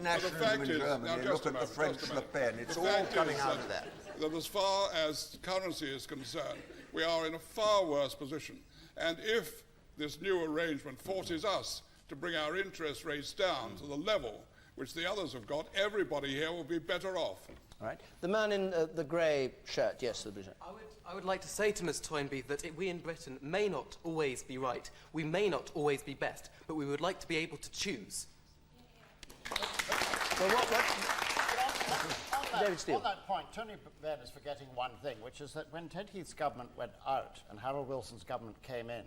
Speaker 3: nationalism in Germany. Look at the French Le Pen. It's all coming out of that.
Speaker 4: That as far as currency is concerned, we are in a far worse position. And if this new arrangement forces us to bring our interest rates down to the level which the others have got, everybody here will be better off.
Speaker 1: All right. The man in the grey shirt, yes, the British.
Speaker 19: I would like to say to Ms Toynbee that we in Britain may not always be right, we may not always be best, but we would like to be able to choose.
Speaker 6: Well, on that point, Tony Benn is forgetting one thing, which is that when Ted Heath's government went out and Harold Wilson's government came in,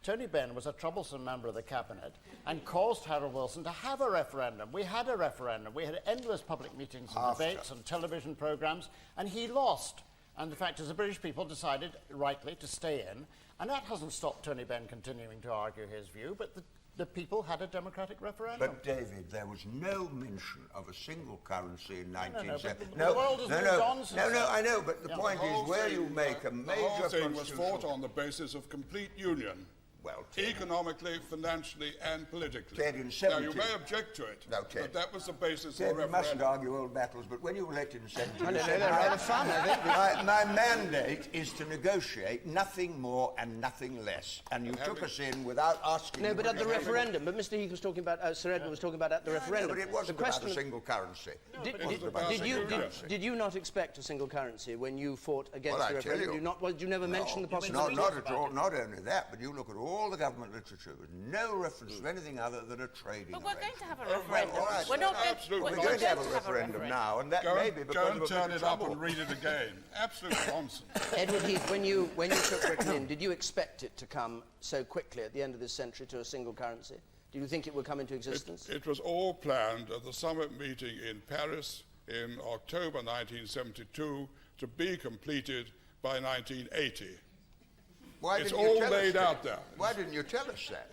Speaker 6: Tony Benn was a troublesome member of the cabinet and caused Harold Wilson to have a referendum. We had a referendum. We had endless public meetings and debates and television programmes, and he lost. And the fact is the British people decided, rightly, to stay in, and that hasn't stopped Tony Benn continuing to argue his view, but the people had a democratic referendum.
Speaker 3: But, David, there was no mention of a single currency in 1970.
Speaker 6: The world has moved on since
Speaker 3: No, I know, but the point is where you make a major
Speaker 4: The whole thing was
Speaker 3: constitutional...
Speaker 4: fought on the basis of complete union.
Speaker 3: Well,
Speaker 4: economically, financially, and politically.
Speaker 3: Ted, in
Speaker 4: now, you may object to it, but that was the basis
Speaker 3: Ted,
Speaker 4: of the
Speaker 3: we
Speaker 4: referendum.
Speaker 3: mustn't argue old battles, but when you were elected in 17...
Speaker 1: they're rather fun, I think.
Speaker 3: My mandate is to negotiate nothing more and nothing less. And you took us in without asking...
Speaker 1: No, but at the referendum. But Mr Heath was talking about, Sir Edward was talking about at the referendum.
Speaker 3: No, but it wasn't about a single currency.
Speaker 1: Did you not expect a single currency when you fought against the referendum? Did you never mention the possibility?
Speaker 3: Not at all. Not only that, but you look at all the government literature with no reference to anything other than a trading
Speaker 5: But we're going to have a
Speaker 3: arrangement.
Speaker 5: referendum.
Speaker 3: Well, all right.
Speaker 5: We're not
Speaker 3: Absolutely. We're going to have a referendum now, and that may be because
Speaker 4: Go and
Speaker 3: of a
Speaker 4: turn
Speaker 3: bit
Speaker 4: it
Speaker 3: of
Speaker 4: up
Speaker 3: trouble.
Speaker 4: and read it again. Absolute nonsense.
Speaker 1: Edward Heath, when you took Britain in, did you expect it to come so quickly at the end of this century to a single currency? Did you think it would come into existence?
Speaker 4: It was all planned at the summit meeting in Paris in October 1972 to be completed by 1980. It's all laid out there.
Speaker 3: Why didn't you tell us that?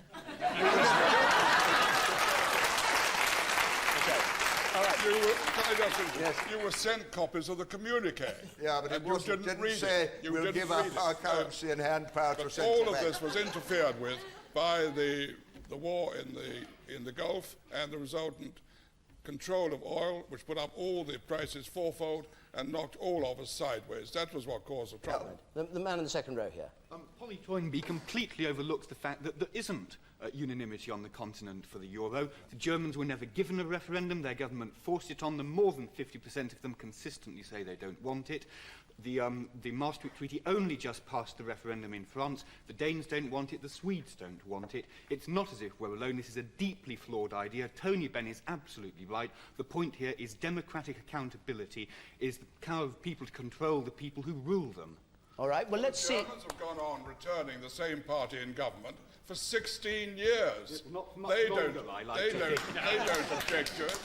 Speaker 1: All right.
Speaker 4: You were sent copies of the communique.
Speaker 3: Yeah, but it didn't say we'll give up our currency and hand power to central
Speaker 4: all of
Speaker 3: bank.
Speaker 4: this was interfered with by the war in the Gulf and the resultant control of oil, which put up all the prices fourfold and knocked all of us sideways. That was what caused the trouble.
Speaker 1: The man in the second row here.
Speaker 20: Polly Toynbee completely overlooks the fact that there isn't unanimity on the continent for the euro. The Germans were never given a referendum. Their government forced it on them. More than 50% of them consistently say they don't want it. The Maastricht Treaty only just passed the referendum in France. The Danes don't want it. The Swedes don't want it. It's not as if we're alone. This is a deeply flawed idea. Tony Benn is absolutely right. The point here is democratic accountability, is the power of people to control the people who rule them.
Speaker 1: All right, well, let's see.
Speaker 4: The Germans have gone on returning the same party in government for 16 years. They don't object to it.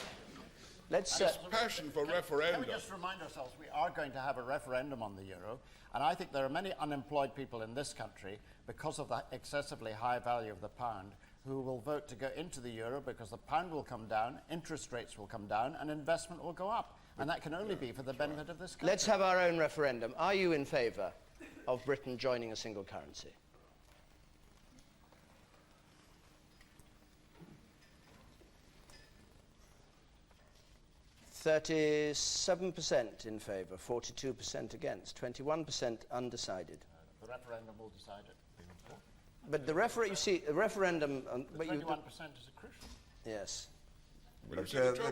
Speaker 1: Let's
Speaker 4: passion for referendum.
Speaker 6: Can we just remind ourselves we are going to have a referendum on the euro, and I think there are many unemployed people in this country because of the excessively high value of the pound who will vote to go into the euro because the pound will come down, interest rates will come down, and investment will go up. And that can only be for the benefit of this country.
Speaker 1: Let's have our own referendum. Are you in favour of Britain joining a single currency? %37% in favour, 42% against, 21% undecided.
Speaker 6: The referendum will decide it.
Speaker 1: But the referendum...
Speaker 6: The 21% is crucial.
Speaker 1: Yes.
Speaker 3: But,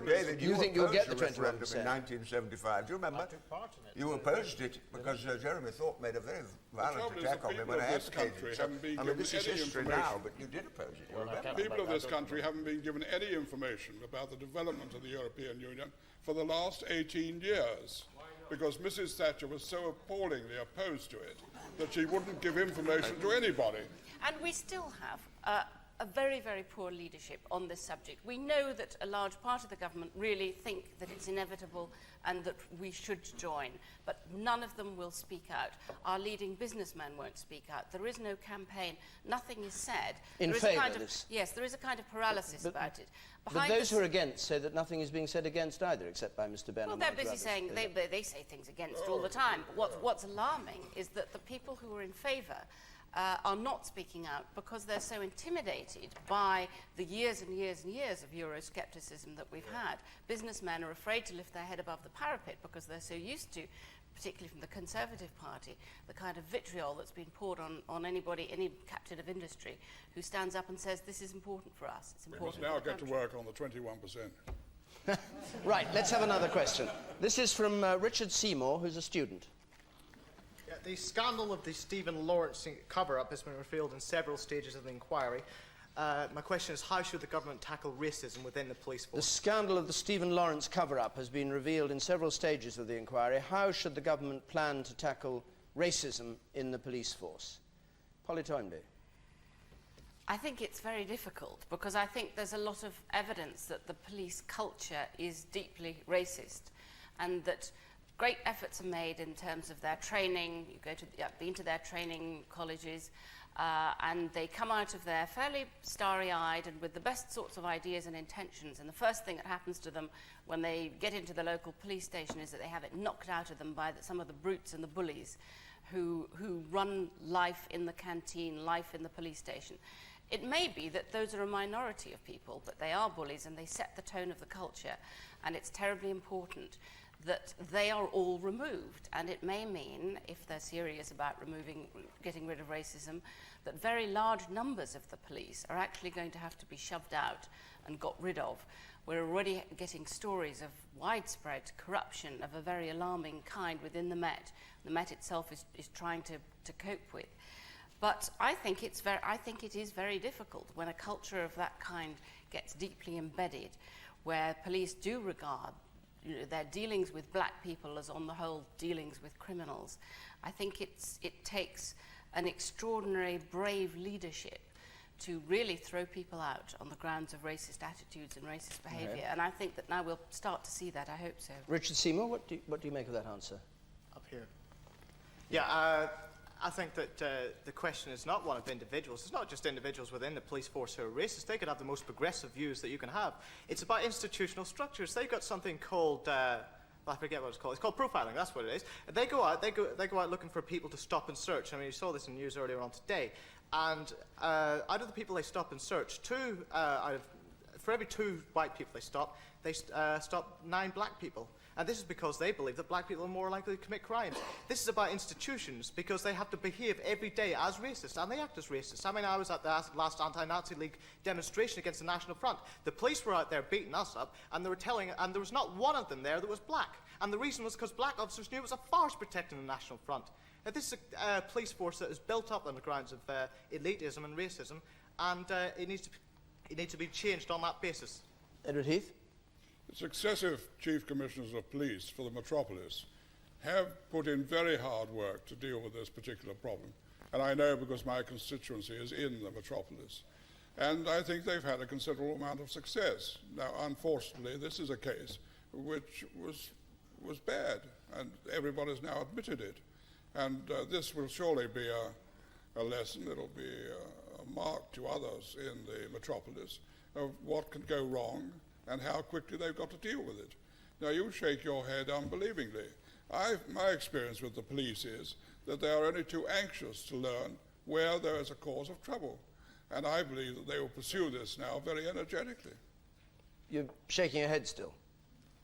Speaker 3: David,
Speaker 1: you think you'll get the 21%?
Speaker 3: Referendum in 1975. Do you remember?
Speaker 6: I took part in it.
Speaker 3: You opposed it because Jeremy Thorpe made a very violent attack on me when I advocated it. I mean, this is history now, but you did oppose it. You remember?
Speaker 4: People of this country haven't been given any information about the development of the European Union for the last 18 years, because Mrs. Thatcher was so appallingly opposed to it that she wouldn't give information to anybody.
Speaker 5: And we still have a very, very poor leadership on this subject. We know that a large part of the government really think that it's inevitable and that we should join, but none of them will speak out. Our leading businessmen won't speak out. There is no campaign. Nothing is said.
Speaker 1: In favour of this?
Speaker 5: Yes, there is a kind of paralysis about it.
Speaker 1: But those who are against say that nothing is being said against either, except by Mr. Benn.
Speaker 5: Well, they're busy saying, they say things against all the time. But what's alarming is that the people who are in favour are not speaking out because they're so intimidated by the years and years and years of Euroscepticism that we've had. Businessmen are afraid to lift their head above the parapet because they're so used to, particularly from the Conservative Party, the kind of vitriol that's been poured on anybody, any captain of industry, who stands up and says, this is important for us. It's important.
Speaker 4: We must now get to work on the 21%.
Speaker 1: Right, let's have another question. This is from Richard Seymour, who's a student.
Speaker 21: Yeah, the scandal of the Stephen Lawrence cover-up has been revealed in several stages of the inquiry. My question is, how should the government tackle racism within the police force?
Speaker 1: The scandal of the Stephen Lawrence cover-up has been revealed in several stages of the inquiry. How should the government plan to tackle racism in the police force? Polly Toynbee.
Speaker 5: I think it's very difficult because I think there's a lot of evidence that the police culture is deeply racist and that great efforts are made in terms of their training. You go to into their training colleges and they come out of there fairly starry-eyed and with the best sorts of ideas and intentions, and the first thing that happens to them when they get into the local police station is that they have it knocked out of them by some of the brutes and the bullies who run life in the canteen, life in the police station. It may be that those are a minority of people, but they are bullies and they set the tone of the culture, and it's terribly important that they are all removed. And it may mean, if they're serious about getting rid of racism, that very large numbers of the police are actually going to have to be shoved out and got rid of. We're already getting stories of widespread corruption of a very alarming kind within the Met. The Met itself is trying to cope with. But I think it is very difficult when a culture of that kind gets deeply embedded, where police do regard their dealings with black people as, on the whole, dealings with criminals. I think it takes an extraordinary, brave leadership to really throw people out on the grounds of racist attitudes and racist behaviour.
Speaker 1: Okay.
Speaker 5: And I think that now we'll start to see that. I hope so.
Speaker 1: Richard Seymour, what do you make of that answer?
Speaker 21: Up here. Yeah, I think that the question is not one of individuals. It's not just individuals within the police force who are racist. They could have the most progressive views that you can have. It's about institutional structures. They've got something called, I forget what it's called. It's called profiling. That's what it is. They go out looking for people to stop and search. I mean, you saw this in news earlier on today. And out of the people they stop and search, for every 2 white people they stop 9 black people. And this is because they believe that black people are more likely to commit crimes. This is about institutions, because they have to behave every day as racist, and they act as racist. I mean, I was at the last Anti-Nazi League demonstration against the National Front. The police were out there beating us up, and there was not one of them there that was black. And the reason was because black officers knew it was a farce protecting the National Front. Now, this is a police force that is built up on the grounds of elitism and racism, and it needs to be changed on that basis.
Speaker 1: Edward Heath?
Speaker 4: The successive Chief Commissioners of Police for the metropolis have put in very hard work to deal with this particular problem. And I know because my constituency is in the metropolis. And I think they've had a considerable amount of success. Now, unfortunately, this is a case which was bad, and everybody's now admitted it. And this will surely be a lesson. It'll be a mark to others in the metropolis of what can go wrong and how quickly they've got to deal with it. Now, you shake your head unbelievingly. My experience with the police is that they are only too anxious to learn where there is a cause of trouble. And I believe that they will pursue this now very energetically.
Speaker 1: You're shaking your head still.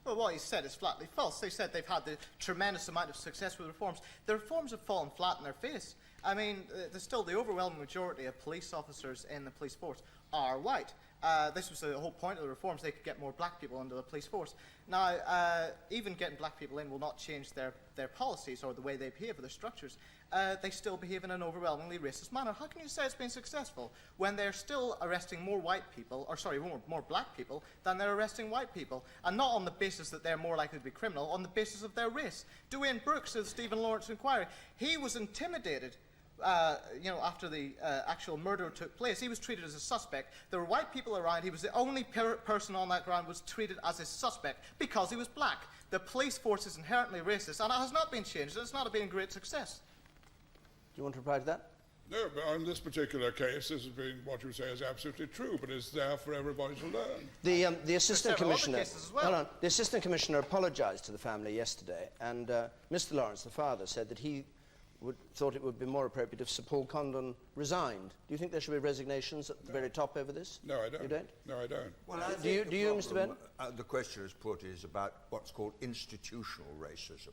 Speaker 21: Well, what he said is flatly false. They said they've had the tremendous amount of success with reforms. The reforms have fallen flat in their face. I mean, there's still the overwhelming majority of police officers in the police force are white. This was the whole point of the reforms. They could get more black people into the police force. Now, even getting black people in will not change their policies or the way they behave or their structures. They still behave in an overwhelmingly racist manner. How can you say it's been successful when they're still arresting more white people, or sorry, more black people than they're arresting white people? And not on the basis that they're more likely to be criminal, on the basis of their race. Dwayne Brooks of the Stephen Lawrence inquiry, he was intimidated after the actual murder took place. He was treated as a suspect. There were white people around. He was the only person on that ground was treated as a suspect because he was black. The police force is inherently racist, and it has not been changed. It's not been a great success.
Speaker 1: Do you want to reply to that?
Speaker 4: No, but in this particular case, this has been, what you say is absolutely true, but it's there for everybody to learn.
Speaker 1: The assistant commissioner,
Speaker 21: well.
Speaker 1: hold on, the assistant commissioner apologised to the family yesterday, and Mr. Lawrence, the father, said that he thought it would be more appropriate if Sir Paul Condon resigned. Do you think there should be resignations at the very top over this?
Speaker 4: No, I don't.
Speaker 1: You don't?
Speaker 4: No, I don't.
Speaker 3: Well,
Speaker 1: do you, Mr. Benn?
Speaker 3: The question is put is about what's called institutional racism.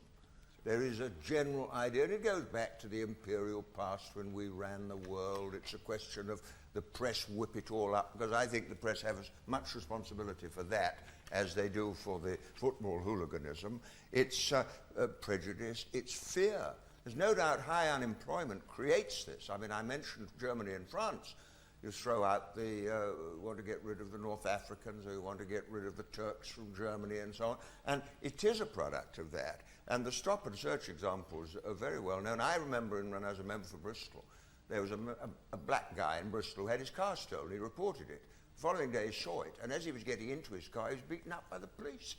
Speaker 3: There is a general idea, and it goes back to the imperial past when we ran the world. It's a question of the press whip it all up, because I think the press have as much responsibility for that as they do for the football hooliganism. It's prejudice, it's fear. There's no doubt high unemployment creates this. I mean, I mentioned Germany and France. You throw out the, want to get rid of the North Africans, or you want to get rid of the Turks from Germany and so on. And it is a product of that. And the stop and search examples are very well known. I remember when I was a member for Bristol, there was a black guy in Bristol who had his car stolen. He reported it. The following day he saw it, and as he was getting into his car, he was beaten up by the police.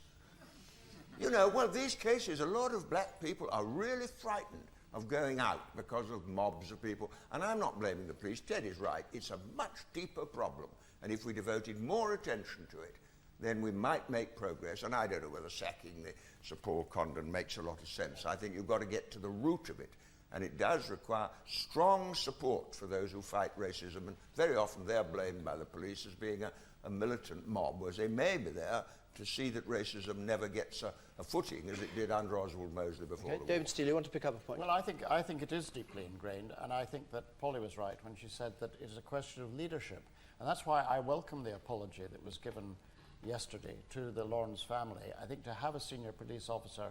Speaker 3: You know, well, these cases, a lot of black people are really frightened of going out because of mobs of people. And I'm not blaming the police. Ted is right. It's a much deeper problem. And if we devoted more attention to it, then we might make progress. And I don't know whether sacking the Sir Paul Condon makes a lot of sense. I think you've got to get to the root of it. And it does require strong support for those who fight racism. And very often they're blamed by the police as being a militant mob, whereas they may be there to see that racism never gets a footing as it did under Oswald Mosley before the war.
Speaker 1: David Steele, you want to pick up a point?
Speaker 6: Well, I think it is deeply ingrained, and I think that Polly was right when she said that it is a question of leadership. And that's why I welcome the apology that was given yesterday to the Lawrence family. I think to have a senior police officer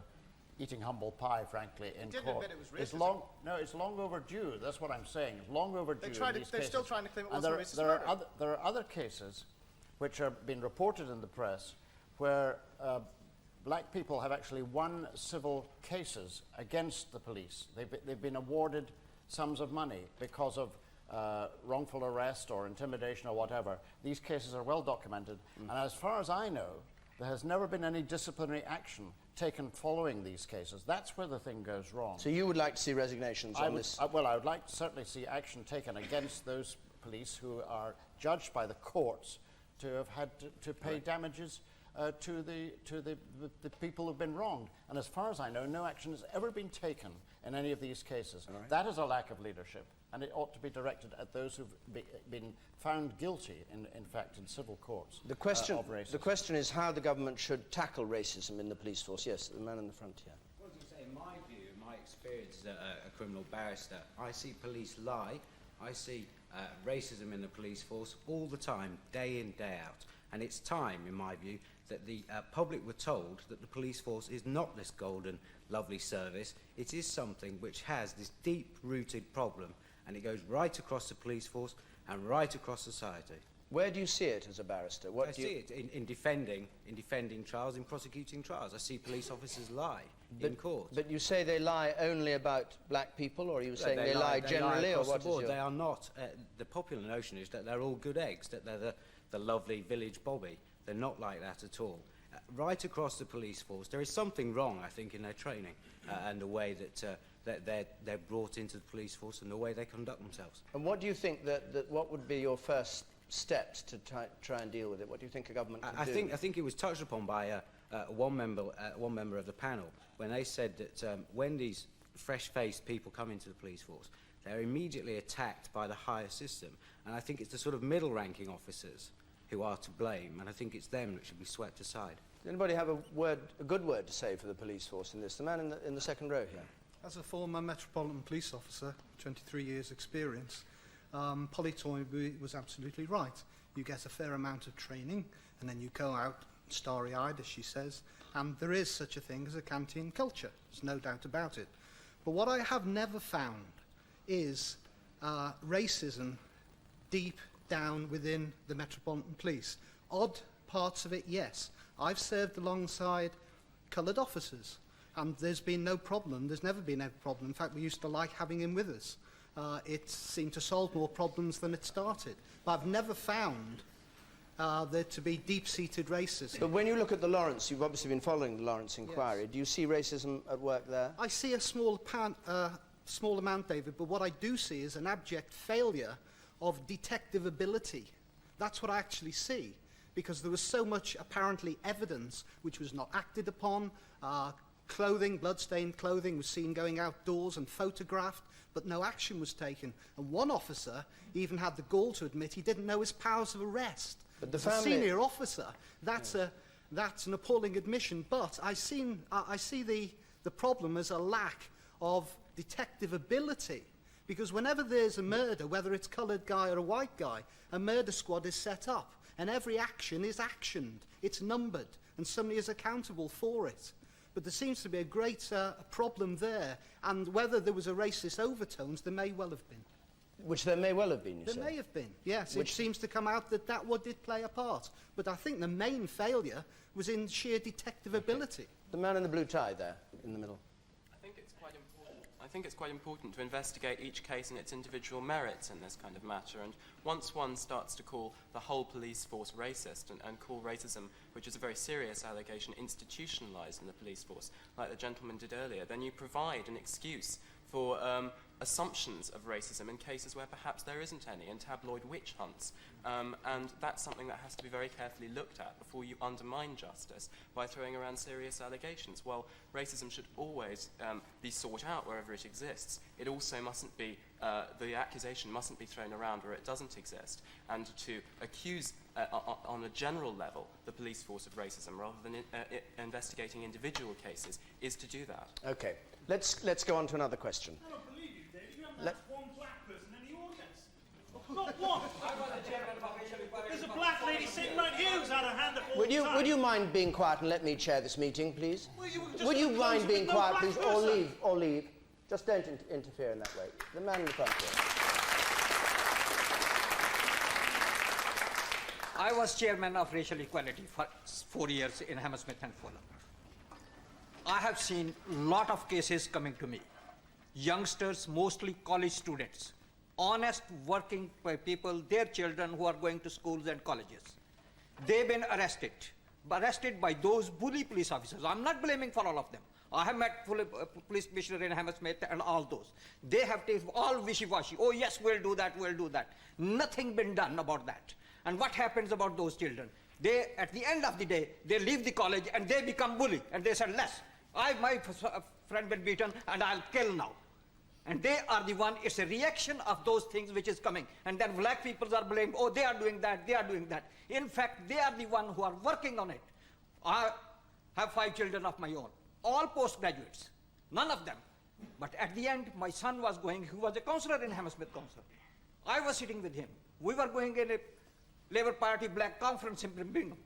Speaker 6: eating humble pie, frankly, in court is long. No, it's long overdue. That's what I'm saying. It's long overdue.
Speaker 21: They're still trying to claim it wasn't racist murder.
Speaker 6: There are other cases which have been reported in the press where black people have actually won civil cases against the police. They've been awarded sums of money because of wrongful arrest or intimidation or whatever. These cases are well documented, and as far as I know, there has never been any disciplinary action taken following these cases. That's where the thing goes wrong.
Speaker 1: So you would like to see resignations on this?
Speaker 6: Well, I would like to certainly see action taken against those police who are judged by the courts to have had to pay damages to the people who've been wronged. And as far as I know, no action has ever been taken in any of these cases. Right. That is a lack of leadership, and it ought to be directed at those who've been found guilty, in fact, in civil courts.
Speaker 1: The question is how the government should tackle racism in the police force. Yes, the man in the front here.
Speaker 2: Well, to say, in my view, my experience as a criminal barrister, I see police lie. I see racism in the police force all the time, day in, day out. And it's time, in my view, that the public were told that the police force is not this golden, lovely service. It is something which has this deep-rooted problem, and it goes right across the police force and right across society.
Speaker 1: Where do you see it as a barrister?
Speaker 2: I see it in defending trials, in prosecuting trials. I see police officers lie in court.
Speaker 1: But you say they lie only about black people, or are you saying they lie generally, or what is your...
Speaker 2: They are not. The popular notion is that they're all good eggs, that they're the lovely village Bobby. They're not like that at all. Right across the police force, there is something wrong, I think, in their training and the way that that they're brought into the police force and the way they conduct themselves.
Speaker 1: And what do you think what would be your first steps to try and deal with it? What do you think a government could do?
Speaker 2: I think it was touched upon by one member of the panel when they said that when these fresh-faced people come into the police force, they're immediately attacked by the higher system. And I think it's the sort of middle-ranking officers who are to blame, and I think it's them that should be swept aside.
Speaker 1: Does anybody have a good word to say for the police force in this? The man in the second row here.
Speaker 7: As a former Metropolitan Police officer, 23 years experience, Polly Toynbee was absolutely right. You get a fair amount of training, and then you go out starry-eyed, as she says, and there is such a thing as a canteen culture. There's no doubt about it. But what I have never found is racism deep down within the Metropolitan Police. Odd parts of it, yes. I've served alongside coloured officers, and there's been no problem. There's never been a problem. In fact, we used to like having him with us. It seemed to solve more problems than it started. But I've never found there to be deep-seated racism.
Speaker 1: But when you look at the Lawrence, you've obviously been following the Lawrence inquiry. Yes. Do you see racism at work there?
Speaker 7: I see a small amount, David, but what I do see is an abject failure of detective ability. That's what I actually see, because there was so much apparently evidence which was not acted upon. Clothing, blood-stained clothing was seen going outdoors and photographed, but no action was taken. And one officer even had the gall to admit he didn't know his powers of arrest.
Speaker 1: But the
Speaker 7: As a senior officer, that's an appalling admission. But I see the problem as a lack of detective ability. Because whenever there's a murder, whether it's coloured guy or a white guy, a murder squad is set up, and every action is actioned. It's numbered, and somebody is accountable for it. But there seems to be a great problem there, and whether there was a racist overtones, there may well have been.
Speaker 1: Which there may well have been, you say?
Speaker 7: There may have been, yes. Which seems to come out that did play a part. But I think the main failure was in sheer detective ability.
Speaker 1: The man in the blue tie there, in the middle.
Speaker 22: I think it's quite important to investigate each case and its individual merits in this kind of matter. And once one starts to call the whole police force racist and call racism, which is a very serious allegation, institutionalised in the police force, like the gentleman did earlier, then you provide an excuse for assumptions of racism in cases where perhaps there isn't any, in tabloid witch hunts. And that's something that has to be very carefully looked at before you undermine justice by throwing around serious allegations. While racism should always be sought out wherever it exists, it also mustn't be, the accusation mustn't be thrown around where it doesn't exist. And to accuse on a general level the police force of racism rather than investigating individual cases is to do that.
Speaker 1: Okay, let's go on to another question.
Speaker 10: I don't believe you, Dave. You haven't had one black person in the audience. Not one. There's a black lady sitting right here who's had her hand up all the time.
Speaker 1: Would you mind being quiet and let me chair this meeting, please?
Speaker 10: Well,
Speaker 1: would you mind being quiet, please, or leave? Just don't interfere in that way. The man in the front here.
Speaker 23: I was chairman of racial equality for 4 years in Hammersmith and Fulham. I have seen a lot of cases coming to me. Youngsters, mostly college students, honest working people, their children who are going to schools and colleges. They've been arrested by those bully police officers. I'm not blaming for all of them. I have met police commissioner in Hammersmith and all those. They have taken all wishy-washy. Oh yes, we'll do that, we'll do that. Nothing been done about that. And what happens about those children? They, at the end of the day, they leave the college and they become bully. And they said, less. My friend been beaten and I'll kill now. And they are the one, it's a reaction of those things which is coming. And then black people are blamed, oh, they are doing that, they are doing that. In fact, they are the one who are working on it. I have 5 children of my own, all postgraduates, none of them. But at the end, my son was going, he was a councillor in Hammersmith Council. I was sitting with him. We were going in a Labour Party black conference in Birmingham.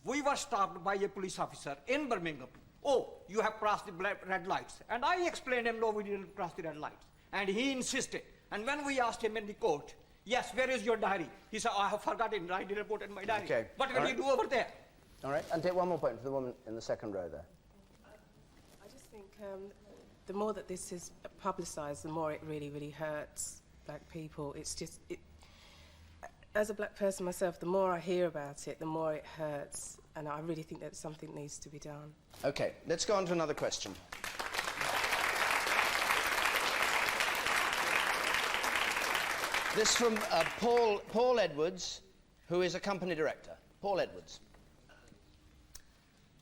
Speaker 23: We were stopped by a police officer in Birmingham. Oh, you have crossed the red lights. And I explained him, no, we didn't cross the red lights. And he insisted. And when we asked him in the court, yes, where is your diary? He said, oh, I have forgotten, I didn't put it in my diary.
Speaker 1: Okay.
Speaker 22: What will you do over there?
Speaker 1: All right, and take one more point for the woman in the second row there.
Speaker 24: I just think the more that this is publicised, the more it really, really hurts black people. It's just, as a black person myself, the more I hear about it, the more it hurts. And I really think that something needs to be done.
Speaker 1: Okay, let's go on to another question. This from Paul Edwards, who is a company director. Paul Edwards.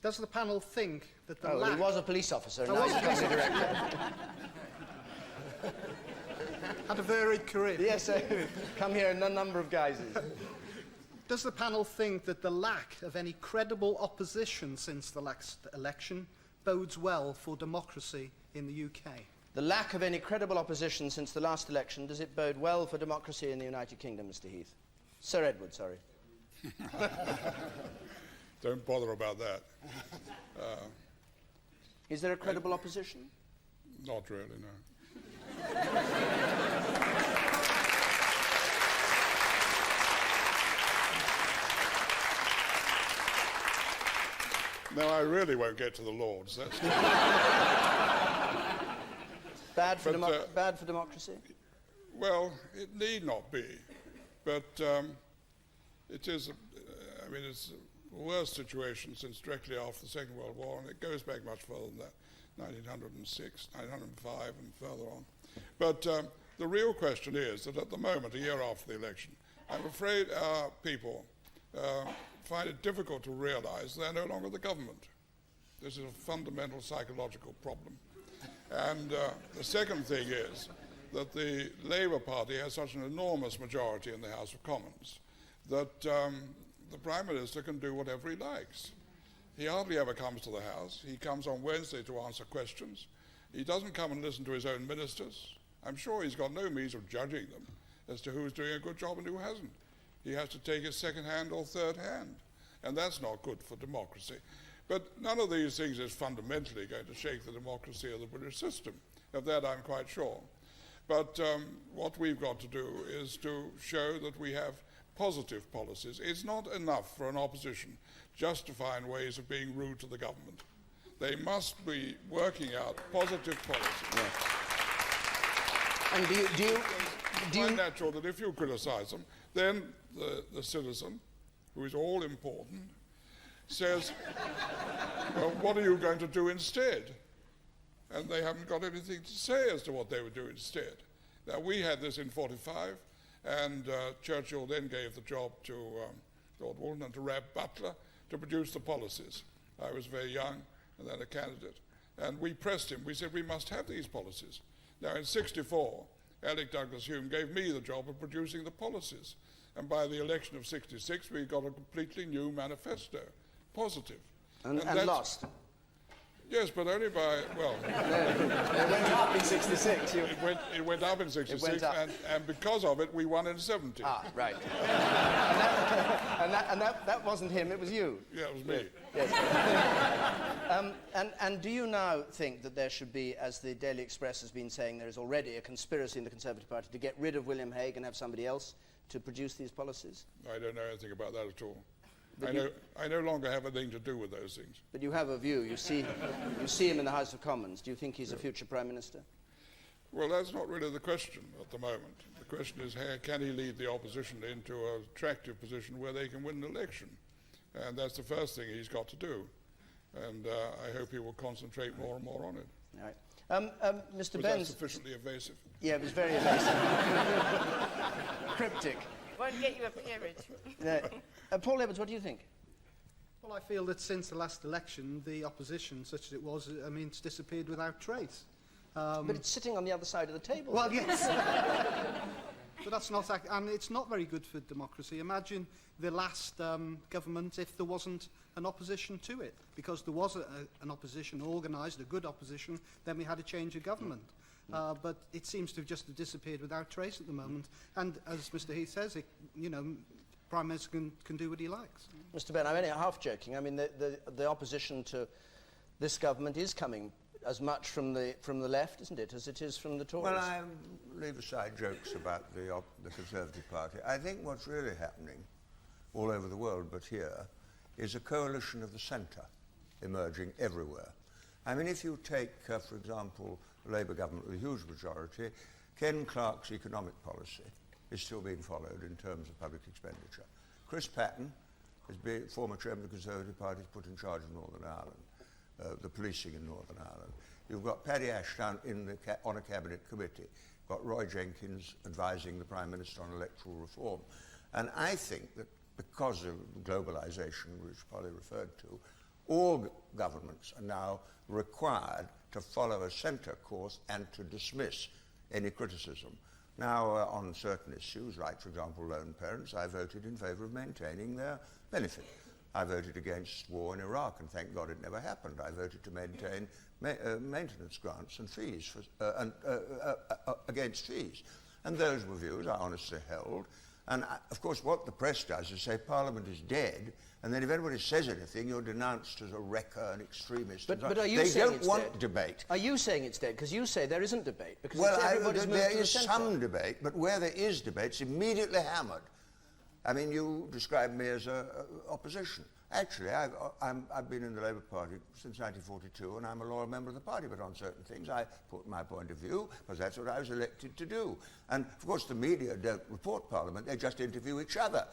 Speaker 7: Does the panel think that the
Speaker 1: he was a police officer and now he's a company director.
Speaker 7: Had a varied career.
Speaker 1: Yes, come here in a number of guises.
Speaker 7: Does the panel think that the lack of any credible opposition since the last election bodes well for democracy in the UK?
Speaker 1: The lack of any credible opposition since the last election, does it bode well for democracy in the United Kingdom, Mr. Heath? Sir Edward, sorry.
Speaker 4: Don't bother about that.
Speaker 1: Is there a credible opposition?
Speaker 4: Not really, no. No, I really won't get to the Lords. That's
Speaker 1: bad for democracy?
Speaker 4: Well, it need not be, but it is. I mean, it's the worst situation since directly after the Second World War, and it goes back much further than that, 1906, 1905, and further on. But the real question is that at the moment, a year after the election, I'm afraid our people find it difficult to realise they're no longer the government. This is a fundamental psychological problem. And the second thing is that the Labour Party has such an enormous majority in the House of Commons that the Prime Minister can do whatever he likes. He hardly ever comes to the House. He comes on Wednesday to answer questions. He doesn't come and listen to his own ministers. I'm sure he's got no means of judging them as to who's doing a good job and who hasn't. He has to take his second hand or third hand, and that's not good for democracy. But none of these things is fundamentally going to shake the democracy of the British system. Of that I'm quite sure. But what we've got to do is to show that we have positive policies. It's not enough for an opposition just to find ways of being rude to the government. They must be working out positive policies.
Speaker 1: Yes. And do you
Speaker 4: find natural that if you criticise them, then the citizen, who is all important, says, well, what are you going to do instead? And they haven't got anything to say as to what they would do instead. Now, we had this in 45, and Churchill then gave the job to Lord Walton and to Rab Butler to produce the policies. I was very young and then a candidate. And we pressed him. We said, we must have these policies. Now, in 64, Alec Douglas-Hume gave me the job of producing the policies. And by the election of 66, we got a completely new manifesto, positive.
Speaker 1: And lost.
Speaker 4: Yes, but only by, well...
Speaker 1: It went up in 66.
Speaker 4: It went up in 66, and because of it, we won in 70.
Speaker 1: Ah, right. and that wasn't him, it was you.
Speaker 4: Yeah, it was me.
Speaker 1: Yes. And do you now think that there should be, as the Daily Express has been saying, there is already a conspiracy in the Conservative Party to get rid of William Hague and have somebody else to produce these policies?
Speaker 4: I don't know anything about that at all. I no longer have anything to do with those things.
Speaker 1: But you have a view. You see him in the House of Commons. Do you think he's a future Prime Minister?
Speaker 4: Well, that's not really the question at the moment. The question is, can he lead the opposition into an attractive position where they can win an election? And that's the first thing he's got to do. And I hope he will concentrate more and more on it.
Speaker 1: All right. Mr. Benn...
Speaker 4: Was that sufficiently evasive?
Speaker 1: Yeah, it was very evasive. Cryptic.
Speaker 5: Won't get you a peerage.
Speaker 1: Paul Edwards, what do you think?
Speaker 7: Well, I feel that since the last election, the opposition, such as it was, I mean, it's disappeared without trace.
Speaker 1: But it's sitting on the other side of the table.
Speaker 7: Well, yes. But that's not, and it's not very good for democracy. Imagine the last government if there wasn't an opposition to it. Because there was an opposition organised, a good opposition, then we had a change of government. But it seems to have just disappeared without trace at the moment. And as Mr. Heath says, Prime Minister can do what he likes.
Speaker 1: Mr. Benn, I'm only half joking. I mean, the opposition to this government is coming as much from the left, isn't it, as it is from the Tories?
Speaker 3: Well, I leave aside jokes about the Conservative Party. I think what's really happening all over the world, but here, is a coalition of the centre emerging everywhere. I mean, if you take, for example, the Labour government with a huge majority, Ken Clarke's economic policy is still being followed in terms of public expenditure. Chris Patten, former chairman of the Conservative Party, is put in charge of Northern Ireland, the policing in Northern Ireland. You've got Paddy Ashdown on a cabinet committee got Roy Jenkins advising the Prime Minister on electoral reform. And I think that because of globalization, which Polly referred to, all governments are now required to follow a centre course and to dismiss any criticism. Now, on certain issues, like, for example, lone parents, I voted in favour of maintaining their benefit. I voted against war in Iraq, and thank God it never happened. I voted to maintain maintenance grants and fees, against fees. And those were views I honestly held. And, of course, what the press does is say Parliament is dead, and then if anybody says anything, you're denounced as a wrecker, an extremist.
Speaker 1: But are you
Speaker 3: they
Speaker 1: saying
Speaker 3: don't
Speaker 1: it's
Speaker 3: want
Speaker 1: dead?
Speaker 3: debate.
Speaker 1: Are you saying it's dead? Because you say there isn't debate. Because
Speaker 3: Well,
Speaker 1: there
Speaker 3: is some debate, but where there is debate, it's immediately hammered. I mean, you describe me as opposition. Actually, I've been in the Labour Party since 1942, and I'm a loyal member of the party, but on certain things I put my point of view, because that's what I was elected to do. And, of course, the media don't report Parliament, they just interview each other.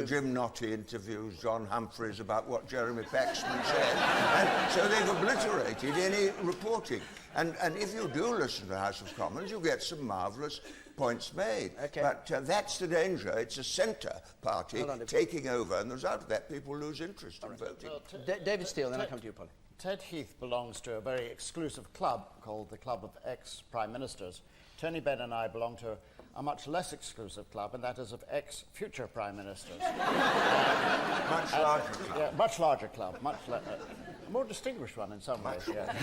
Speaker 3: Jim Notty interviews John Humphreys about what Jeremy Paxman said, and so they've obliterated any reporting. And if you do listen to the House of Commons, you get some marvellous points made.
Speaker 1: Okay.
Speaker 3: But that's the danger. It's a centre party taking over, and the result of that, people lose interest in voting.
Speaker 6: Well,
Speaker 1: David Steele, then I come to you, Polly.
Speaker 6: Ted Heath belongs to a very exclusive club called the Club of Ex-Prime Ministers. Tony Benn and I belong to a much less exclusive club, and that is of ex-future Prime Ministers.
Speaker 3: Much larger club.
Speaker 6: Yeah, much larger club. A more distinguished one in some ways, yeah.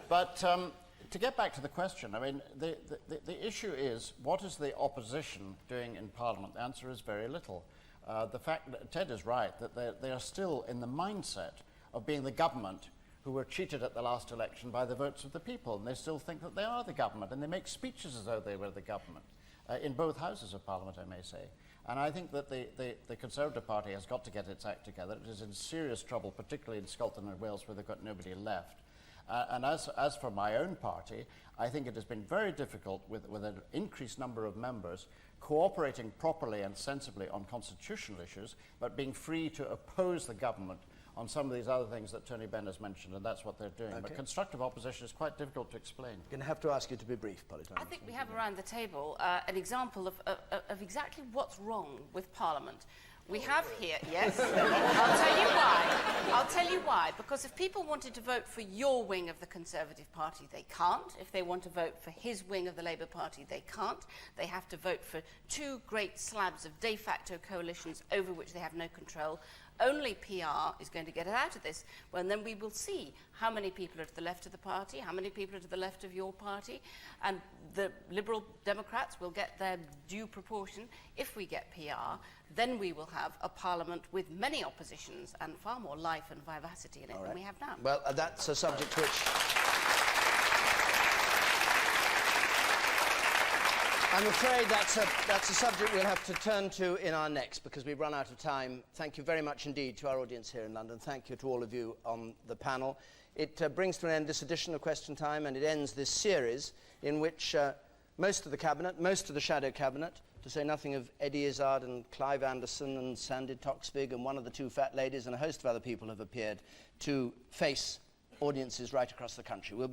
Speaker 6: But to get back to the question, I mean, the issue is, what is the opposition doing in Parliament? The answer is very little. The fact that Ted is right, that they are still in the mindset of being the government who were cheated at the last election by the votes of the people, and they still think that they are the government, and they make speeches as though they were the government, in both houses of Parliament, I may say. And I think that the Conservative Party has got to get its act together. It is in serious trouble, particularly in Scotland and Wales, where they've got nobody left. And as for my own party, I think it has been very difficult with an increased number of members cooperating properly and sensibly on constitutional issues, but being free to oppose the government on some of these other things that Tony Benn has mentioned, and that's what they're doing.
Speaker 1: Okay.
Speaker 6: But constructive opposition is quite difficult to explain.
Speaker 1: I'm going to have to ask you to be brief, Polly.
Speaker 5: I think we have around the table an example of exactly what's wrong with Parliament. We have here, yes. I'll tell you why. I'll tell you why. Because if people wanted to vote for your wing of the Conservative Party, they can't. If they want to vote for his wing of the Labour Party, they can't. They have to vote for two great slabs of de facto coalitions over which they have no control. Only PR is going to get it out of this, and then we will see how many people are to the left of the party, how many people are to the left of your party, and the Liberal Democrats will get their due proportion. If we get PR, then we will have a Parliament with many oppositions and far more life and vivacity in it than we have now.
Speaker 1: Well, that's a subject which I'm afraid that's a subject we'll have to turn to in our next, because we've run out of time. Thank you very much indeed to our audience here in London. Thank you to all of you on the panel. It brings to an end this edition of Question Time, and it ends this series in which most of the Cabinet, most of the Shadow Cabinet, to say nothing of Eddie Izzard and Clive Anderson and Sandy Toksvig and one of the two fat ladies and a host of other people have appeared to face audiences right across the country. We'll be